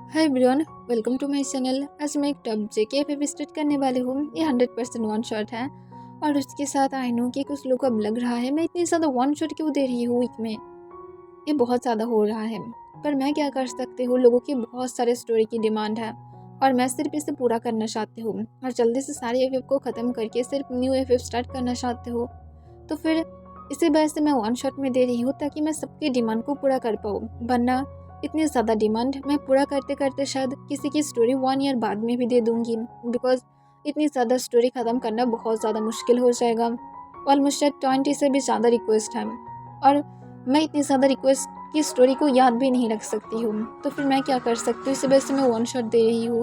Hi everyone, welcome to my channel. आज मैं एक टॉप जेके पे विजिट करने वाली हूँ। ये 100% वन शॉट है और उसके साथ आई नो कि कुछ लोगों को अब लग रहा है मैं इतनी ज़्यादा वन शॉट क्यों दे रही हूँ वीक में, ये बहुत ज़्यादा हो रहा है। पर मैं क्या कर सकती हूँ, लोगों की बहुत सारे स्टोरी की डिमांड है और मैं सिर्फ इसे पूरा करना चाहती हूँ और जल्दी से सारी एफ को ख़त्म करके सिर्फ न्यू एफ स्टार्ट करना चाहती हूँ। तो फिर इसी वजह से मैं वन शॉट में दे रही हूँ ताकि मैं सबकी डिमांड को पूरा कर पाऊँ, वरना इतनी ज़्यादा डिमांड मैं पूरा करते करते शायद किसी की स्टोरी 1 ईयर बाद में भी दे दूँगी, बिकॉज इतनी ज़्यादा स्टोरी ख़त्म करना बहुत ज़्यादा मुश्किल हो जाएगा। ऑलमोस्ट शायद 20 से भी ज़्यादा रिक्वेस्ट है और मैं इतनी ज़्यादा रिक्वेस्ट की स्टोरी को याद भी नहीं रख सकती हूँ। तो फिर मैं क्या कर सकती हूँ, इसी वजह से मैं वन शॉट दे रही हूँ।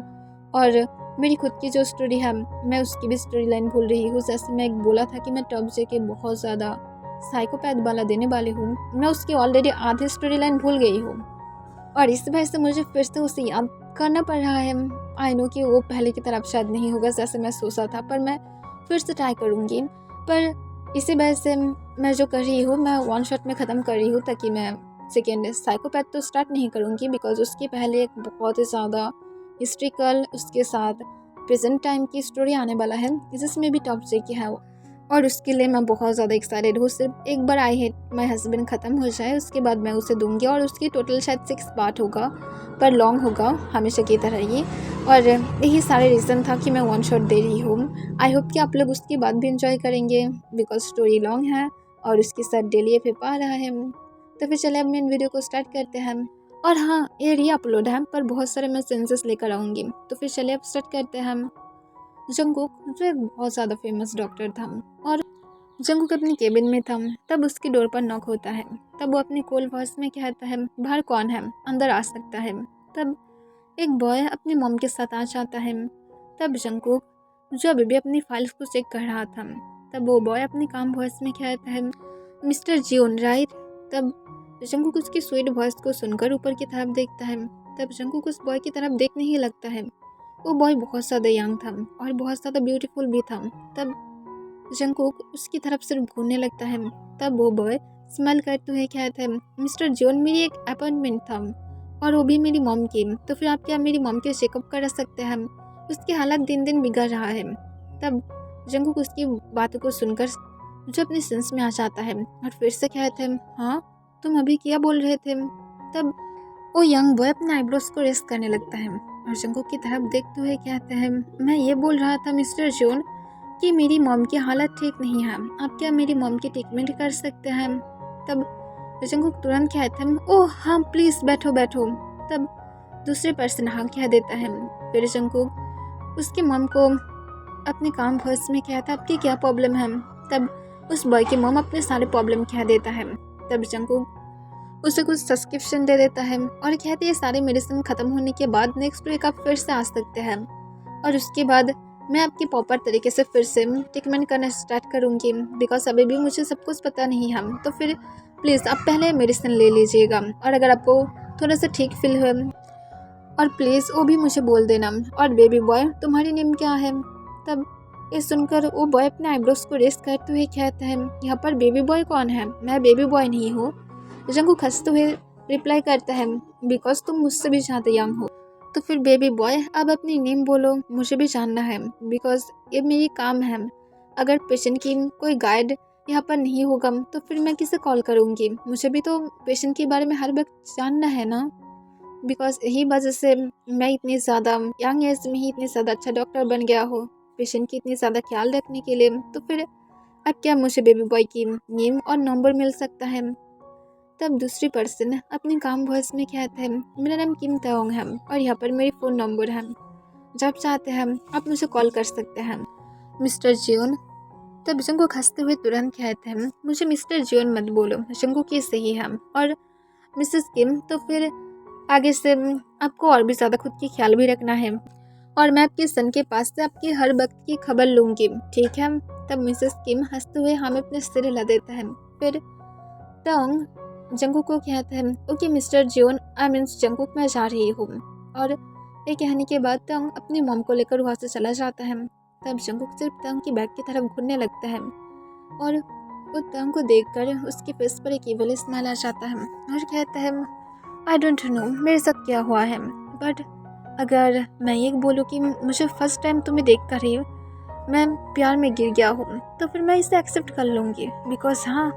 और मेरी खुद की जो स्टोरी है मैं उसकी भी स्टोरी लाइन भूल रही हूँ। जैसे मैं एक बोला था कि मैं टॉप जेके बहुत ज़्यादा साइकोपैथ वाला देने वाली हूँ, मैं उसकी ऑलरेडी आधी स्टोरी लाइन भूल गई हूँ और इस वजह से मुझे फिर से उसे याद करना पड़ रहा है। आई नो कि वो पहले की तरफ शायद नहीं होगा जैसे मैं सोचा था, पर मैं फिर से ट्राई करूँगी। पर इसी वजह से मैं जो कर रही हूँ मैं वन शॉट में ख़त्म कर रही हूँ ताकि मैं सेकेंड साइकोपैथ तो स्टार्ट नहीं करूँगी, बिकॉज उसके पहले एक बहुत ही ज़्यादा हिस्ट्रिकल उसके साथ प्रेजेंट टाइम की स्टोरी आने वाला है जिसमें भी टॉप जेके है और उसके लिए मैं बहुत ज़्यादा एक्साइटेड हूँ। सिर्फ एक बार आई हेट माई हस्बैंड ख़त्म हो जाए उसके बाद मैं उसे दूंगी और उसकी टोटल शायद 6 पार्ट होगा, पर लॉन्ग होगा हमेशा की तरह ही। और यही सारे रीज़न था कि मैं वन शॉट दे रही हूँ। आई होप कि आप लोग उसके बाद भी इंजॉय करेंगे, बिकॉज स्टोरी लॉन्ग है और उसके साथ डेली एफ आ रहा है। तो फिर चले अब मैं इन वीडियो को स्टार्ट करते हैं। और हाँ, ये री अपलोड है पर बहुत सारे मैं सेंसेस लेकर आऊँगी। तो फिर चले अब स्टार्ट करते हैं। जंगकुक जो एक बहुत ज़्यादा फेमस डॉक्टर था और जंगकुक अपने केबिन में था, तब उसकी डोर पर नॉक होता है। तब वो अपने कोल्ड वॉइस में कहता है, बाहर कौन है, अंदर आ सकता है। तब एक बॉय अपनी मॉम के साथ आ जाता है। तब जंगकुक जो अभी भी अपनी फाइल्स को चेक कर रहा था, तब वो बॉय अपनी काम वॉइस में कहता है, मिस्टर जियोन राइट। तब जंगकुक उसकी स्वीट वॉइस को सुनकर ऊपर की तरफ देखता है। तब जंगकुक उस बॉय की तरफ देखने ही लगता है। वो बॉय बहुत ज़्यादा यंग था और बहुत ज़्यादा ब्यूटीफुल भी था। तब जंगकुक उसकी तरफ सिर्फ घूरने लगता है। तब वो बॉय स्माइल करते हुए कहता है, मिस्टर जॉन मेरी एक अपॉइंटमेंट था और वो भी मेरी मॉम की, तो फिर आप क्या मेरी मॉम के चेकअप करा सकते हैं, उसकी हालत दिन दिन बिगड़ रहा है। तब जंगकुक उसकी बातों को सुनकर जो अपने सेंस में आ जाता है और फिर से कहते हैं, हाँ तुम अभी क्या बोल रहे थे। तब वो यंग बॉय अपने आईब्रोज को रेस्ट करने लगता है और जंगकुक की तरफ देखते हुए कहते हैं, मैं ये बोल रहा था मिस्टर जॉन कि मेरी मॉम की हालत ठीक नहीं है, आप क्या मेरी मॉम की ट्रीटमेंट कर सकते हैं। तब जंगकुक तुरंत कहता है, ओह हाँ प्लीज़ बैठो बैठो। तब दूसरे पर्सन हाँ कह देता है। फिर जंगकुक उसकी मॉम को अपने काम वॉइस में कहता है, आपकी क्या प्रॉब्लम है। तब उस बॉय की मॉम अपने सारे प्रॉब्लम कह देता है। तब जंगकुक उसे कुछ सब्सक्रिप्शन दे देता है और कहते हैं सारे मेडिसिन ख़त्म होने के बाद नेक्स्ट वीक आप फिर से आ सकते हैं और उसके बाद मैं आपकी प्रॉपर तरीके से फिर से ट्रीटमेंट करना स्टार्ट करूँगी, बिकॉज अभी भी मुझे सब कुछ पता नहीं है। तो फिर प्लीज़ आप पहले मेडिसिन ले लीजिएगा और अगर आपको थोड़ा सा ठीक फील हुए और प्लीज़ वो भी मुझे बोल देना। और बेबी बॉय तुम्हारी नेम क्या है। तब ये सुनकर वो बॉय अपने आईब्रोज को रेस्ट करते हुए कहता है, यहाँ पर बेबी बॉय कौन है, मैं बेबी बॉय नहीं हूँ। जंगकुक हंसते हुए रिप्लाई करता है, बिकॉज तुम मुझसे भी ज़्यादा यंग हो। तो फिर बेबी बॉय अब अपनी नेम बोलो, मुझे भी जानना है, बिकॉज ये मेरी काम है। अगर पेशेंट की कोई गाइड यहाँ पर नहीं होगा तो फिर मैं किसे कॉल करूँगी, मुझे भी तो पेशेंट के बारे में हर वक्त जानना है ना। बिकॉज यही वजह से मैं इतनी ज़्यादा यंग एज में ही इतनी ज़्यादा अच्छा डॉक्टर बन गया हो, पेशेंट की इतनी ज़्यादा ख्याल रखने के लिए। तो फिर अब क्या मुझे बेबी बॉय की नेम और नंबर मिल सकता है। तब दूसरी पर्सन अपने काम वॉइस में कहता है, मेरा नाम किम ताओंग है और यहाँ पर मेरी फ़ोन नंबर है, जब चाहते हैं आप मुझे कॉल कर सकते हैं मिस्टर जियोन। तब जंगकुक हंसते हुए तुरंत कहते हैं, मुझे मिस्टर जियोन मत बोलो, जंगकुक ये सही है और मिसेस किम। तो फिर आगे से आपको और भी ज़्यादा खुद की ख्याल भी रखना है और मैं आपके सन के पास से आपकी हर वक्त की खबर लूँगी, ठीक है। तब मिसेस किम हंसते हुए हमें अपने सिर हिला देता है। फिर ताओंग जंगकुक को कहता है, okay mister Jeon I means Jungkook मैं जा रही हूँ। और ये कहने के बाद ताओंग अपनी मॉम को लेकर वहाँ से चला जाता है। तब जंगकुक सिर्फ ताओंग की बैग की तरफ घूरने लगता है और वो ताओंग को देखकर उसके फेस पर एक इवल स्माइल आ जाता है और कहता है, आई डोंट नो मेरे साथ क्या हुआ है, बट अगर मैं ये बोलूँ कि मुझे फर्स्ट टाइम तुम्हें देख कर ही मैं प्यार में गिर गया हूँ तो फिर मैं इसे एक्सेप्ट कर लूँगी, बिकॉज हाँ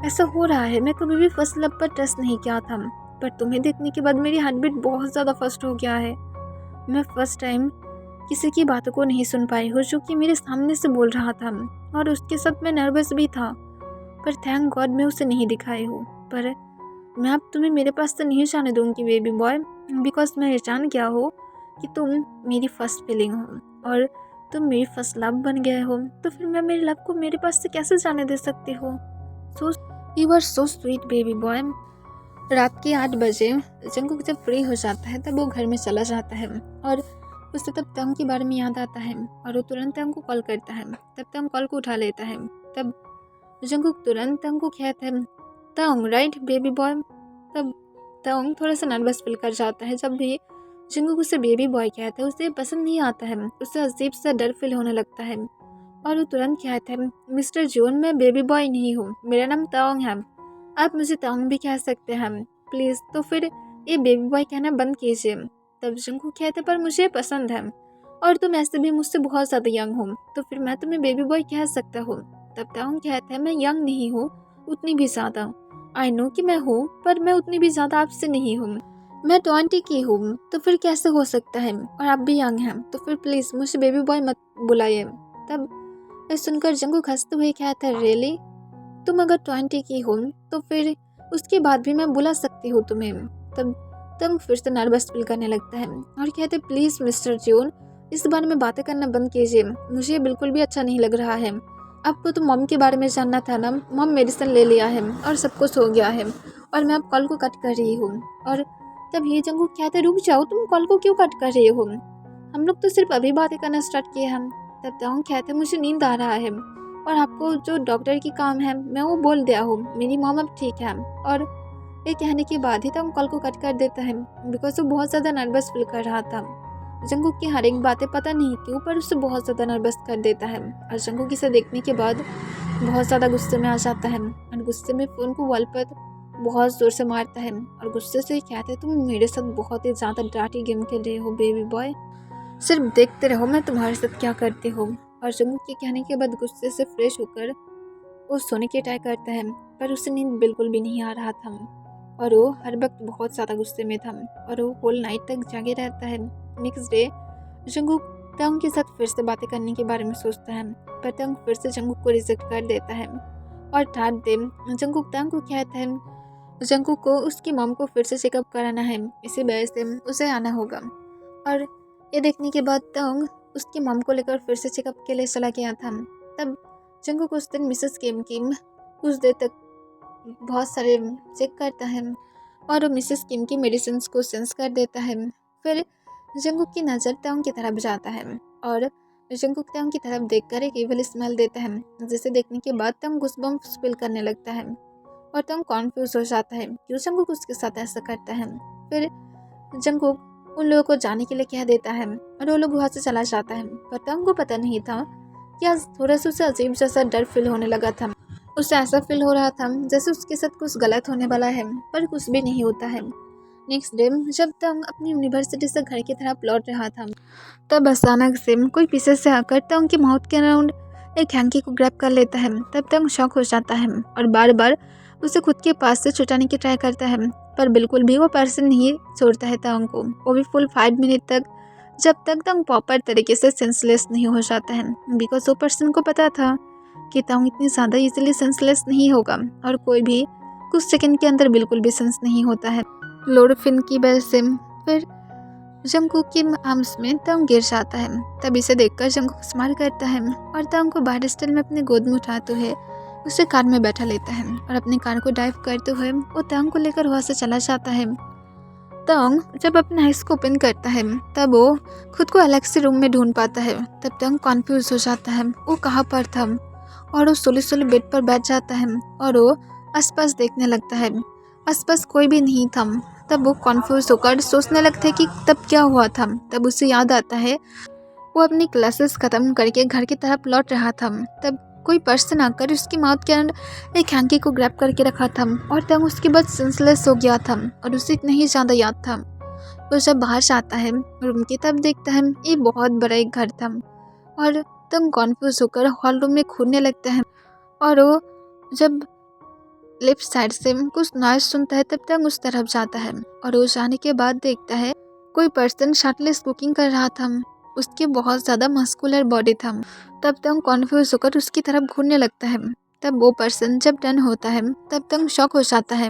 ऐसा हो रहा है। मैं कभी भी फर्स्ट लव पर ट्रस्ट नहीं किया था, पर तुम्हें देखने के बाद मेरी हार्ट बीट बहुत ज़्यादा फास्ट हो गया है। मैं फर्स्ट टाइम किसी की बातों को नहीं सुन पाई हूँ जो कि मेरे सामने से बोल रहा था, और उसके साथ मैं नर्वस भी था, पर थैंक गॉड मैं उसे नहीं दिखाई हूँ। पर मैं अब तुम्हें मेरे पास तो नहीं जाने दूँगी बेबी बॉय, बिकॉज मैं जान गया हो कि तुम मेरी फर्स्ट फीलिंग हो और तुम मेरी फर्स्ट लव बन गए हो, तो फिर मैं मेरे लव को मेरे पास से कैसे जाने दे सकती हो। So you are so sweet baby boy. रात के 8 बजे जंगकुक जब फ्री हो जाता है तब वो घर में चला जाता है और उसे तब तंग के बारे में याद आता है और वो तुरंत तंग को कॉल करता है। तब तंग कॉल को उठा लेता है। तब जंगकुक तुरंत तंग को कहता है तंग राइट बेबी बॉय। तब तंग थोड़ा सा नर्वस फील कर जाता है। जब भी जंगकुक उसे बेबी बॉय कहता है उसे पसंद नहीं आता है, उसे अजीब सा डर फील होने लगता है और वो तुरंत कहता है मिस्टर जून मैं बेबी बॉय नहीं हूँ, मेरा नाम तंग है, आप मुझे तंग भी कह सकते हैं प्लीज़, तो फिर ये बेबी बॉय कहना बंद कीजिए। तब जंगकुक कहते पर मुझे पसंद है और तुम ऐसे भी मुझसे बहुत ज़्यादा यंग हो, तो फिर मैं तुम्हें बेबी बॉय कह सकता हूँ। तब तंग कहता है मैं यंग नहीं हूँ उतनी भी ज़्यादा, आई नो कि मैं हूँ पर मैं उतनी भी ज़्यादा आपसे नहीं हूँ, मैं 20 की हूँ, तो फिर कैसे हो सकता है, और आप भी यंग हैं, तो फिर प्लीज़ मुझे बेबी बॉय मत बुलाइए। तब ये सुनकर जंगकुक हंसते हुए कहता है रियली, तुम अगर 20 की हो तो फिर उसके बाद भी मैं बुला सकती हूँ तुम्हें। तब तंग फिर से नर्वस फील करने लगता है और कहते प्लीज़ मिस्टर जून इस बारे में बातें करना बंद कीजिए, मुझे बिल्कुल भी अच्छा नहीं लग रहा है। आपको तो मॉम के बारे में जानना था ना, मॉम मेडिसिन ले लिया है और सब कुछ हो गया है और मैं अब कॉल को कट कर रही हूँ। और तब ये जंगकुक कहते रुक जाओ, तुम कॉल को क्यों कट कर रही हो, हम लोग तो सिर्फ अभी बातें करना स्टार्ट किए हैं। तब तंग कहते मुझे नींद आ रहा है और आपको जो डॉक्टर की काम है मैं वो बोल दिया हूँ, मेरी मॉम अब ठीक है। और ये कहने के बाद ही तंग कॉल को कट कर देता है बिकॉज वो बहुत ज़्यादा नर्वस फील कर रहा था। जंगकुक की हर एक बातें पता नहीं क्यों पर उससे बहुत ज़्यादा नर्वस कर देता है और जंगकुक इसे देखने के बाद बहुत ज़्यादा गुस्से में आ जाता है और गुस्से में फ़ोन को वॉल पर बहुत ज़ोर से मारता है और गुस्से से कहते हैं तुम मेरे साथ बहुत ही ज़्यादा डार्टी गेम खेल रहे हो बेबी बॉय, सिर्फ देखते रहो मैं तुम्हारे साथ क्या करती हूँ। और जंगकुक के कहने के बाद गुस्से से फ्रेश होकर वो सोने की ट्राई करता है पर उसे नींद बिल्कुल भी नहीं आ रहा था और वो हर वक्त बहुत ज़्यादा गुस्से में था और वो होल नाइट तक जागे रहता है। नेक्स्ट डे जंगकुक तंग के साथ फिर से बातें करने के बारे में सोचता है पर तंग फिर से जंगकुक को रिजेक्ट कर देता है और थर्ड डे जंगकुक तंग को कहता है जंगकुक को उसकी मॉम को फिर से चेकअप कराना है, इसी वजह से उसे आना होगा। और ये देखने के बाद तंग उसकी मॉम को लेकर फिर से चेकअप के लिए चला गया था। तब जंगकुक उस दिन मिसेस किम की कुछ देर तक बहुत सारे चेक करता है और वो मिसेस किम की मेडिसिन को सेंस कर देता है। फिर जंगकुक की नज़र तंग की तरफ जाता है और जंगकुक तंग की तरफ देखकर एक इविल स्मेल देता है, जिसे देखने के बाद तंग गूज़बम्प्स फील करने लगता है और तंग कॉन्फ्यूज हो जाता है क्यों जंगकुक उसके साथ ऐसा करता है। फिर जंगकुक उन लोगों को जाने के लिए कह देता है और वो लोग वहाँ से चला जाता है, पर तंग को पता नहीं था कि आज थोड़ा सा उसे अजीब जैसा डर फील होने लगा था। उसे ऐसा फील हो रहा था जैसे उसके साथ कुछ गलत होने वाला है पर कुछ भी नहीं होता है। नेक्स्ट डे जब तंग अपनी यूनिवर्सिटी से घर की तरफ लौट रहा था तब अचानक से कोई पीछे से आकर तंग की माउथ के अराउंड एक हैंकी को ग्रैब कर लेता है। तब तंग शॉक हो जाता है और बार बार उसे खुद के पास से छुटाने की ट्राई करता है पर बिल्कुल भी वो पर्सन नहीं छोड़ता है तंग को, वो भी फुल 5 मिनट तक, जब तक तंग प्रॉपर तरीके से सेंसलेस नहीं हो जाता है बिकॉज वो पर्सन को पता था कि तंग इतनी ज़्यादा इजीली सेंसलेस नहीं होगा और कोई भी कुछ सेकंड के अंदर बिल्कुल भी सेंस नहीं होता है क्लोरोफिन की वजह से। फिर जंगकुक के आर्म्स में तंग गिर जाता है। तब इसे देखकर जंगकुक स्माइल करता है और तंग को बाहर स्टाइल में अपने गोद में उठाते हुए उसे कार में बैठा लेता है और अपनी कार को ड्राइव करते हुए वो तंग को लेकर वहाँ से चला जाता है। तंग जब अपने आइज को ओपन करता है तब वो खुद को अलग से रूम में ढूंढ पाता है। तब तंग कॉन्फ्यूज हो जाता है वो कहाँ पर था और वो सोली बेड पर बैठ जाता है और वो आसपास देखने लगता है, आसपास कोई भी नहीं था। तब वो कॉन्फ्यूज होकर सोचने लगता है कि तब क्या हुआ था। तब उसे याद आता है वो अपनी क्लासेस ख़त्म करके घर की तरफ लौट रहा था। तब कोई पर्सन आकर उसकी माउथ के अंदर एक हैंकी को ग्रैब करके रखा था और तब उसके बाद सेंसलेस हो गया था और उसे इतना ही ज़्यादा याद था वो जब बाहर से आता है रूम की तब देखता है ये बहुत बड़ा एक घर था और तंग कॉन्फ्यूज होकर हॉल रूम में घूरने लगता है। और वो जब लेफ्ट साइड से कुछ नॉइज सुनता है तब तंग उस तरफ जाता है और वो जाने के बाद देखता है कोई पर्सन शर्टलेस कुकिंग कर रहा था। उसकी बहुत ज़्यादा मस्कुलर बॉडी था। तब तंग कॉन्फ्यूज होकर उसकी तरफ घूरने लगता है। तब वो पर्सन जब डन होता है तब तंग शॉक हो जाता है।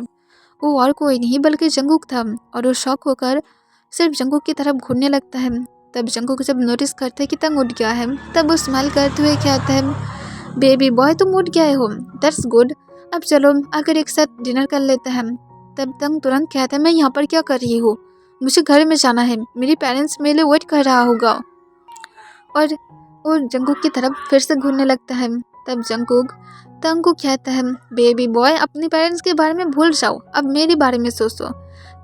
वो और कोई नहीं बल्कि जंगुक था और वो शॉक होकर सिर्फ जंगुक की तरफ घूरने लगता है। तब जंगुक जब नोटिस करता है कि तंग उठ गया है तब वो स्माइल करते हुए कहता है, बेबी बॉय तुम उठ गए हो, दैट्स गुड, अब चलो आकर एक साथ डिनर कर लेते हैं। तब तंग तुरंत कहता है, मैं यहाँ पर क्या कर रही हूँ, मुझे घर में जाना है, मेरे पेरेंट्स मेरे लिए वेट कर रहा होगा। और वो जंगुक की तरफ फिर से घूरने लगता है। तब जंगुक तंग को कहता है, बेबी बॉय अपने पेरेंट्स के बारे में भूल जाओ, अब मेरे बारे में सोचो।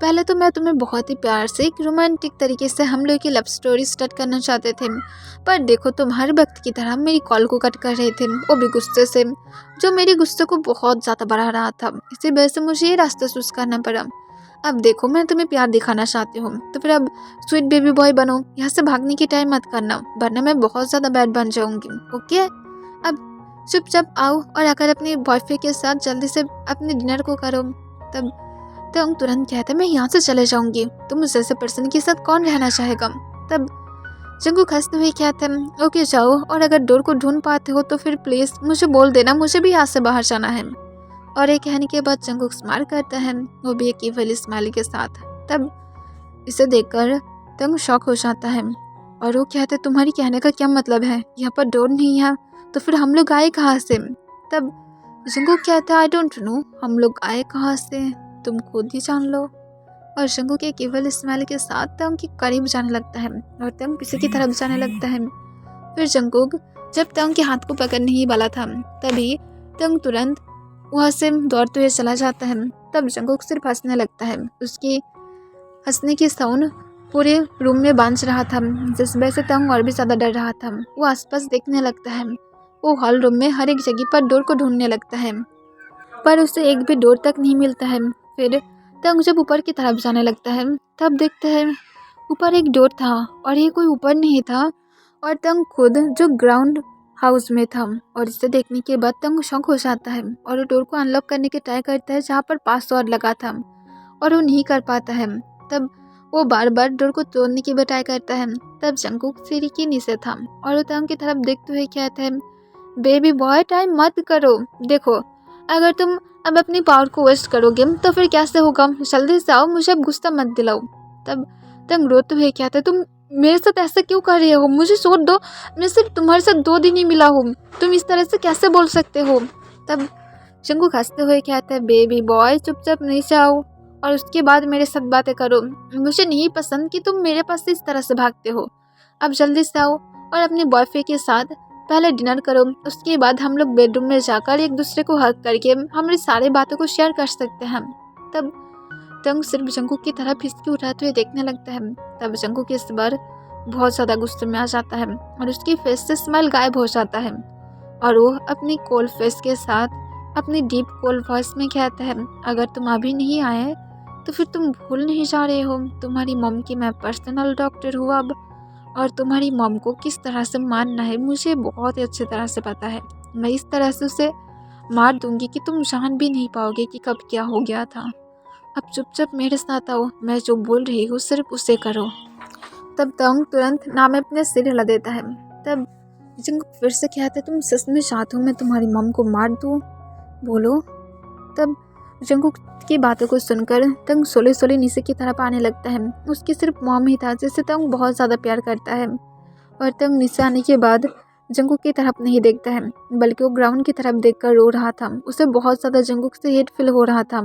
पहले तो मैं तुम्हें बहुत ही प्यार से एक रोमांटिक तरीके से हम लोग की लव स्टोरी स्टार्ट करना चाहते थे, पर देखो तुम हर वक्त की तरह मेरी कॉल को कट कर रहे थे, वो भी गुस्से से, जो मेरे गुस्से को बहुत ज़्यादा बढ़ा रहा था। इसी वजह से मुझे ये रास्ता चूज करना पड़ा। अब देखो मैं तुम्हें प्यार दिखाना चाहती हूँ तो फिर अब स्वीट बेबी बॉय बनो, यहाँ से भागने की टाइम मत करना वरना मैं बहुत ज़्यादा बैड बन जाऊँगी। ओके, अब चुपचाप आओ और आकर अपने बॉयफ्रेंड के साथ जल्दी से अपने डिनर को करो। तब तंग तुरंत कहता है, मैं यहाँ से चले जाऊँगी, तुम जैसे पर्सन के साथ कौन रहना चाहेगा। तब जंगुक हंसते हुए कहते हैं, ओके जाओ, और अगर डोर को ढूंढ पाते हो तो फिर प्लीज़ मुझे बोल देना, मुझे भी यहाँ से बाहर जाना है। और ये कहने के बाद जंगुक स्माइल करता है, वो भी एक इवल स्माइल के साथ। तब इसे देखकर तंग शॉक हो जाता है और वो कहते, तुम्हारी कहने का क्या मतलब है, यहाँ पर डोर नहीं है तो फिर हम लोग आए कहाँ से। तब जंगुक कहता है, आई डोंट नो, हम लोग आए कहाँ से तुम खुद ही जान लो। और जंगुक के केवल स्माइल के साथ तंग के करीब जाने लगता है और तंग पीछे की तरफ जाने लगता है। फिर जंगुक जब तंग के हाथ को पकड़ने ही वाला था तभी तंग तुरंत वहाँ से दौड़ते हुए चला जाता है। तब जंगुक सिर्फ हंसने लगता है, उसकी हंसने की साउंड पूरे रूम में बांध रहा था, जिस वजह से तंग और भी ज़्यादा डर रहा था। वो आसपास देखने लगता है, वो हॉल रूम में हर एक जगह पर डोर को ढूंढने लगता है पर उसे एक भी डोर तक नहीं मिलता है। फिर तंग जब ऊपर की तरफ जाने लगता है तब देखता है ऊपर एक डोर था और ये कोई ऊपर नहीं था और तंग खुद जो ग्राउंड हाउस में था। और इसे देखने के बाद तंग शॉक हो जाता है और वो डोर को अनलॉक करने की ट्राई करता है जहाँ पर पासवर्ड लगा था और वो नहीं कर पाता है। तब वो बार बार डोर को तोड़ने की ट्राई करता है। तब जंगुक सीढ़ी के नीचे था और वो तंग की तरफ देखते हुए कहता है, बेबी बॉय टाइम मत करो, देखो अगर तुम अब अपनी पावर को वेस्ट करोगे तो फिर कैसे होगा, जल्दी से आओ, मुझे अब गुस्सा मत दिलाओ। तब तंग रोते हुए कहता है, तुम मेरे साथ ऐसा क्यों कर रहे हो, मुझे छोड़ दो, मैं सिर्फ तुम्हारे साथ 2 दिन ही मिला हूँ, तुम इस तरह से कैसे बोल सकते हो। तब जंगुक हंसते हुए कहता है, बेबी बॉय चुपचाप नीचे आओ और उसके बाद मेरे साथ बातें करो, मुझे नहीं पसंद कि तुम मेरे पास से इस तरह से भागते हो। अब जल्दी से आओ और अपने बॉयफ्रेंड के साथ पहले डिनर करो, उसके बाद हम लोग बेडरूम में जाकर एक दूसरे को हग करके हमारी सारी बातों को शेयर कर सकते हैं। तब तंग सिर्फ जंगुक की तरफ हिचकी उठाते हुए देखने लगता है। तब जंगुक इस बार बहुत ज़्यादा गुस्से में आ जाता है और उसकी फेस से स्माइल गायब हो जाता है और वो अपनी कोल्ड फेस के साथ अपनी डीप कोल्ड वॉइस में कहता है, अगर तुम अभी नहीं आए तो फिर तुम भूल नहीं जा रहे हो, तुम्हारी मॉम की मैं पर्सनल डॉक्टर हूँ अब, और तुम्हारी मॉम को किस तरह से मारना है मुझे बहुत ही अच्छी तरह से पता है। मैं इस तरह से उसे मार दूंगी कि तुम जान भी नहीं पाओगे कि कब क्या हो गया था। अब चुपचाप मेरे साथ आओ, मैं जो बोल रही हूँ सिर्फ उसे करो। तब तंग तुरंत ना में अपने सिर हिला देता है। तब जंगुक फिर से कहता है, तुम सच में चाहते हो मैं तुम्हारी मॉम को मार दूँ, बोलो। तब जंगुक की बातों को सुनकर तंग सोले सोले नीचे की तरफ आने लगता है। उसकी सिर्फ मॉम ही था जिससे तंग बहुत ज़्यादा प्यार करता है और तंग नीचे आने के बाद जंगुक की तरफ नहीं देखता है बल्कि वो ग्राउंड की तरफ देखकर रो रहा था। उसे बहुत ज़्यादा जंगुक से हेट फील हो रहा था।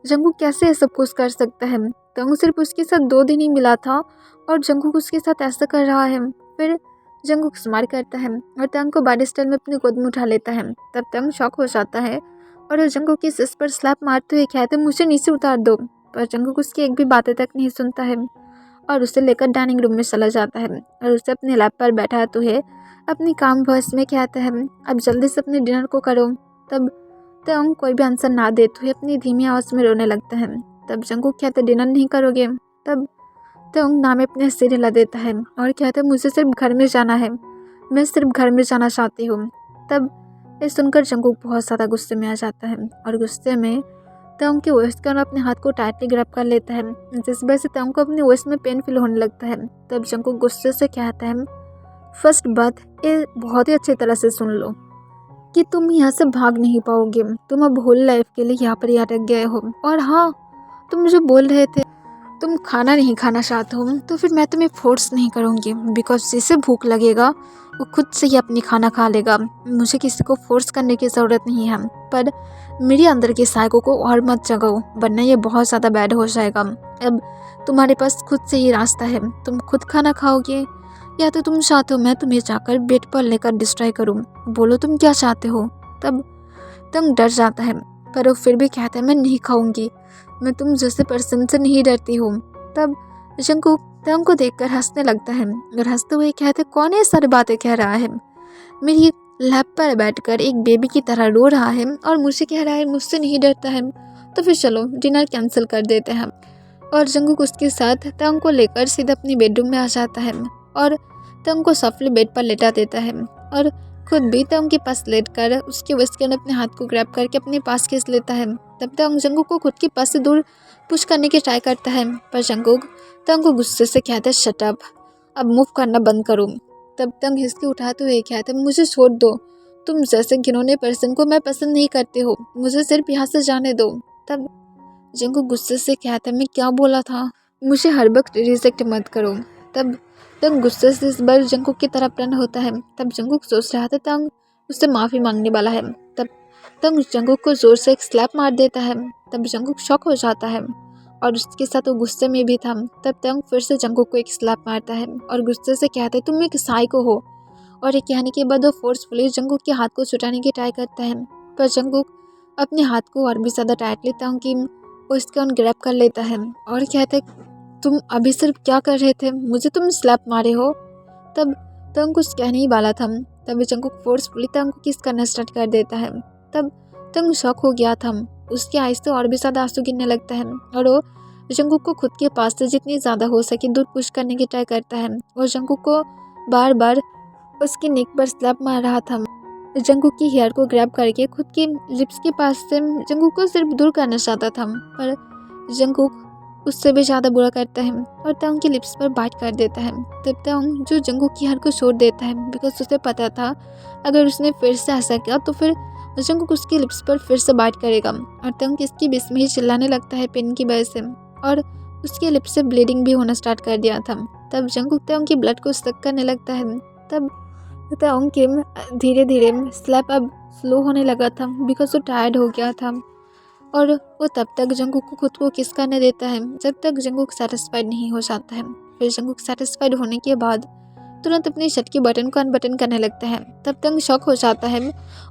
जंगुक कैसे ये सब कुछ कर सकता है, तंग सिर्फ उसके साथ 2 दिन ही मिला था और जंगुक उसके साथ ऐसा कर रहा है। फिर जंगुक स्माइल करता है और तंग को बॉडी स्टाइल में अपनी गोद में उठा लेता है। तब तंग शॉक हो जाता है और वो जंगुक की सिर पर स्लैप मारते हुए कहते, मुझे नीचे उतार दो, पर जंगुक उसकी एक भी बातें तक नहीं सुनता है और उसे लेकर डाइनिंग रूम में चला जाता है और उसे अपने लैप पर बैठाते हुए अपनी काम वॉइस में कहता है, अब जल्दी से अपने डिनर को करो। तब तंग कोई भी आंसर ना देते हुए अपनी धीमी आवाज़ में रोने लगता है। तब जंगुक कहते, डिनर नहीं करोगे। तब तंग ना में अपने सिर हिला देता है और कहता है मुझे सिर्फ घर में जाना है, मैं सिर्फ घर में जाना चाहती हूँ। तब ये सुनकर जंगकुक बहुत ज़्यादा गुस्से में आ जाता है और गुस्से में तंग के वेस्ट का अपने हाथ को टाइटली ग्रैब कर लेता है, जिस वजह से तंग को अपने वेस्ट में पेन फील होने लगता है। तब जंगकुक गुस्से से कहता है फर्स्ट बात ये बहुत ही अच्छी तरह से सुन लो कि तुम यहाँ से भाग नहीं पाओगे, तुम अब होल लाइफ के लिए यहाँ पर ही अटक गए हो। और हाँ, तुम जो बोल रहे थे तुम खाना नहीं खाना चाहते हो, तो फिर मैं तुम्हें फोर्स नहीं करूँगी, बिकॉज जिसे भूख लगेगा वो खुद से ही अपनी खाना खा लेगा। मुझे किसी को फोर्स करने की ज़रूरत नहीं है, पर मेरे अंदर के साइको को और मत जगाओ, वरना ये बहुत ज़्यादा बैड हो जाएगा। अब तुम्हारे पास खुद से ही रास्ता है, तुम खुद खाना खाओगे या तो तुम चाहते हो मैं तुम्हें जाकर बेड पर लेकर डिस्ट्रॉय करूँ, बोलो तुम क्या चाहते हो। तब तुम डर जाता है, पर वो फिर भी कहता है मैं नहीं खाऊंगी, मैं तुम जैसे पर्सन से नहीं डरती हूँ। तब जंगकुक तंग को देखकर हंसने लगता है और हंसते हुए कहते कौन ये सारी बातें कह रहा है, मेरी लैप पर बैठकर एक बेबी की तरह रो रहा है और मुझे कह रहा है मुझसे नहीं डरता है, तो फिर चलो डिनर कैंसिल कर देते हैं। और जंगकुक उसके साथ तंग को लेकर सीधा अपनी बेडरूम में आ जाता है और तंग को सॉफ्टली बेड पर लेटा देता है और खुद भी तंग के पास लेटकर उसके वेस्ट के अंदर अपने हाथ को ग्रैब करके अपने पास खींच लेता है। तब तंग जंगकुक को खुद के पास से दूर पुश करने की ट्राई करता है, पर जंगकुक तंग को गुस्से से कहता है शट अप, अब मूव करना बंद करो। तब तंग हिचकी उठाते हुए कहता है मुझे छोड़ दो, तुम जैसे घिनौने पर्सन को मैं पसंद नहीं करती हो, मुझे सिर्फ यहाँ से जाने दो। तब जंगकुक गुस्से से कहता है मैं क्या बोला था, मुझे हर वक्त रिजेक्ट मत करो। तब तंग गुस्से से इस बार जंगकुक की तरफ टर्न होता है। तब जंगकुक सोच रहा था तंग उससे माफ़ी मांगने वाला है। तब तंग जंगकुक को ज़ोर से एक स्लैप मार देता है। तब जंगकुक शॉक हो जाता है और उसके साथ वो गुस्से में भी था। तब तंग फिर से जंगकुक को एक स्लैप मारता है और गुस्से से कहता है तुम एक साइको हो। और ये कहने के बाद वो फोर्सफुली जंगकुक के हाथ को छुटाने की ट्राई करता है, पर जंगकुक अपने हाथ को और भी ज़्यादा टाइटली तंग की उसके ऑन ग्रैब कर लेता है और कहता है तुम अभी सिर्फ क्या कर रहे थे, मुझे तुम स्लैप मारे हो। तब तंग कुछ कहने ही वाला था, तभी जंगकुक फोर्सफुली तंग को किस करना स्टार्ट कर देता है। तब तंग शॉक हो गया था, उसके आइज से और भी ज़्यादा आंसू गिरने लगता है और वो जंगकुक को खुद के पास से जितनी ज़्यादा हो सके दूर पुश करने की ट्राई करता है और जंगकुक को बार बार उसकी नेक पर स्लैप मार रहा था। जंगकुक की हेयर को ग्रैब करके खुद की लिप्स के पास से जंगकुक को सिर्फ दूर करना चाहता था, पर जंगकुक उससे भी ज़्यादा बुरा करता है और तंग की लिप्स पर बाइट कर देता है। तब तंग जो जंगकुक की हेयर को छोड़ देता है, बिकॉज उसे पता था अगर उसने फिर से ऐसा किया तो फिर जंगकुक उसकी लिप्स पर फिर से बाइट करेगा और तंग इसकी बीच में ही चिल्लाने लगता है पेन की वजह से और उसके लिप्स से ब्लीडिंग भी होना स्टार्ट कर दिया था। तब जंगकुक तंग की ब्लड को सक करने लगता है। तब तंग के धीरे धीरे स्लैप अब स्लो होने लगा था, बिकॉज वो टायर्ड हो गया था और वो तब तक जंगकुक को खुद को किस करने देता है जब तक जंगकुक सेटिस्फाइड नहीं हो जाता है। फिर जंगकुक सेटिस्फाइड होने के बाद तुरंत अपनी शर्ट के बटन को अनबटन करने लगता है। तब तंग शॉक हो जाता है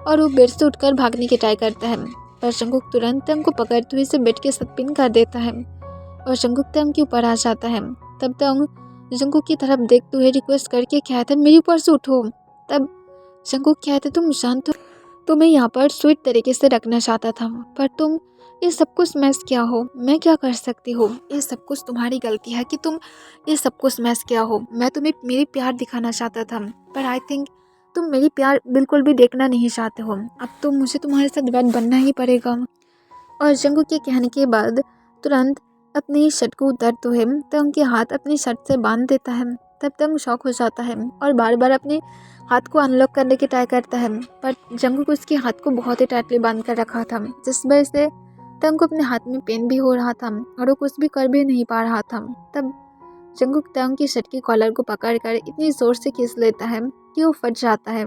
और वो बेड से उठकर भागने की ट्राई करता है, पर जंगकुक तुरंत तंग को पकड़ते हुए इसे बेड के साथ पिन कर देता है और जंगकुक तंग के ऊपर आ जाता है। तब तंग जंगकुक की तरफ देखते हुए रिक्वेस्ट करके कहता है मेरे ऊपर से उठो। तब जंगकुक कहते तुम शांत हो, तुम्हें यहाँ पर स्वीट तरीके से रखना चाहता था, पर तुम ये सब कुछ स्मैश किया हो, मैं क्या कर सकती हूँ, ये सब कुछ तुम्हारी गलती है कि तुम ये सब कुछ स्मैश किया हो। मैं तुम्हें मेरी प्यार दिखाना चाहता था, पर आई थिंक तुम मेरी प्यार बिल्कुल भी देखना नहीं चाहते हो, अब तो मुझे तुम्हारे साथ बैड बनना ही पड़ेगा। और जंगकुक के कहने के बाद तुरंत अपनी शर्ट को उतारते हुए तंग के हाथ अपनी शर्ट से बांध देता है। तब तंग शॉक हो जाता है और बार बार अपने हाथ को अनलॉक करने की ट्राई करता है, पर जंगकुक उसके हाथ को बहुत ही टाइटली बांध कर रखा था, जिस वजह से तंग को अपने हाथ में पेन भी हो रहा था और वो कुछ भी कर भी नहीं पा रहा था। तब जंगकुक तंग की शर्ट की कॉलर को पकड़कर इतनी ज़ोर से खींच लेता है कि वो फट जाता है।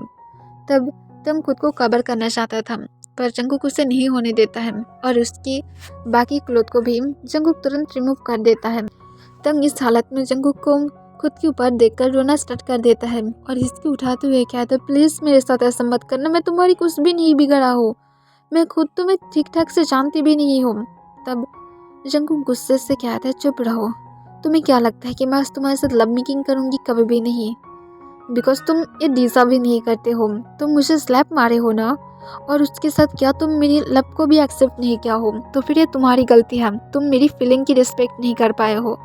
तब तंग खुद को कवर करना चाहता था, पर जंगकुक उसे नहीं होने देता है और उसकी बाकी क्लोथ को भी जंगकुक तुरंत रिमूव कर देता है। तंग इस हालत में जंगकुक को खुद के ऊपर देखकर रोना स्टार्ट कर देता है और हिचकी उठाते हुए कहता है प्लीज़ मेरे साथ ऐसा मत करना, मैं तुम्हारी कुछ भी नहीं बिगड़ा हो, मैं खुद तुम्हें ठीक ठाक से जानती भी नहीं हूँ। तब जंगकुक गुस्से से कहता है चुप रहो, तुम्हें क्या लगता है कि मैं आज तुम्हारे साथ लव मेकिंग करूँगी, कभी भी नहीं, बिकॉज तुम ये डिज़र्व भी नहीं करते हो, तुम मुझे स्लैप मारे हो ना, और उसके साथ क्या तुम मेरी लव को भी एक्सेप्ट नहीं किया हो, तो फिर ये तुम्हारी गलती है, तुम मेरी फीलिंग की रिस्पेक्ट नहीं कर पाए हो।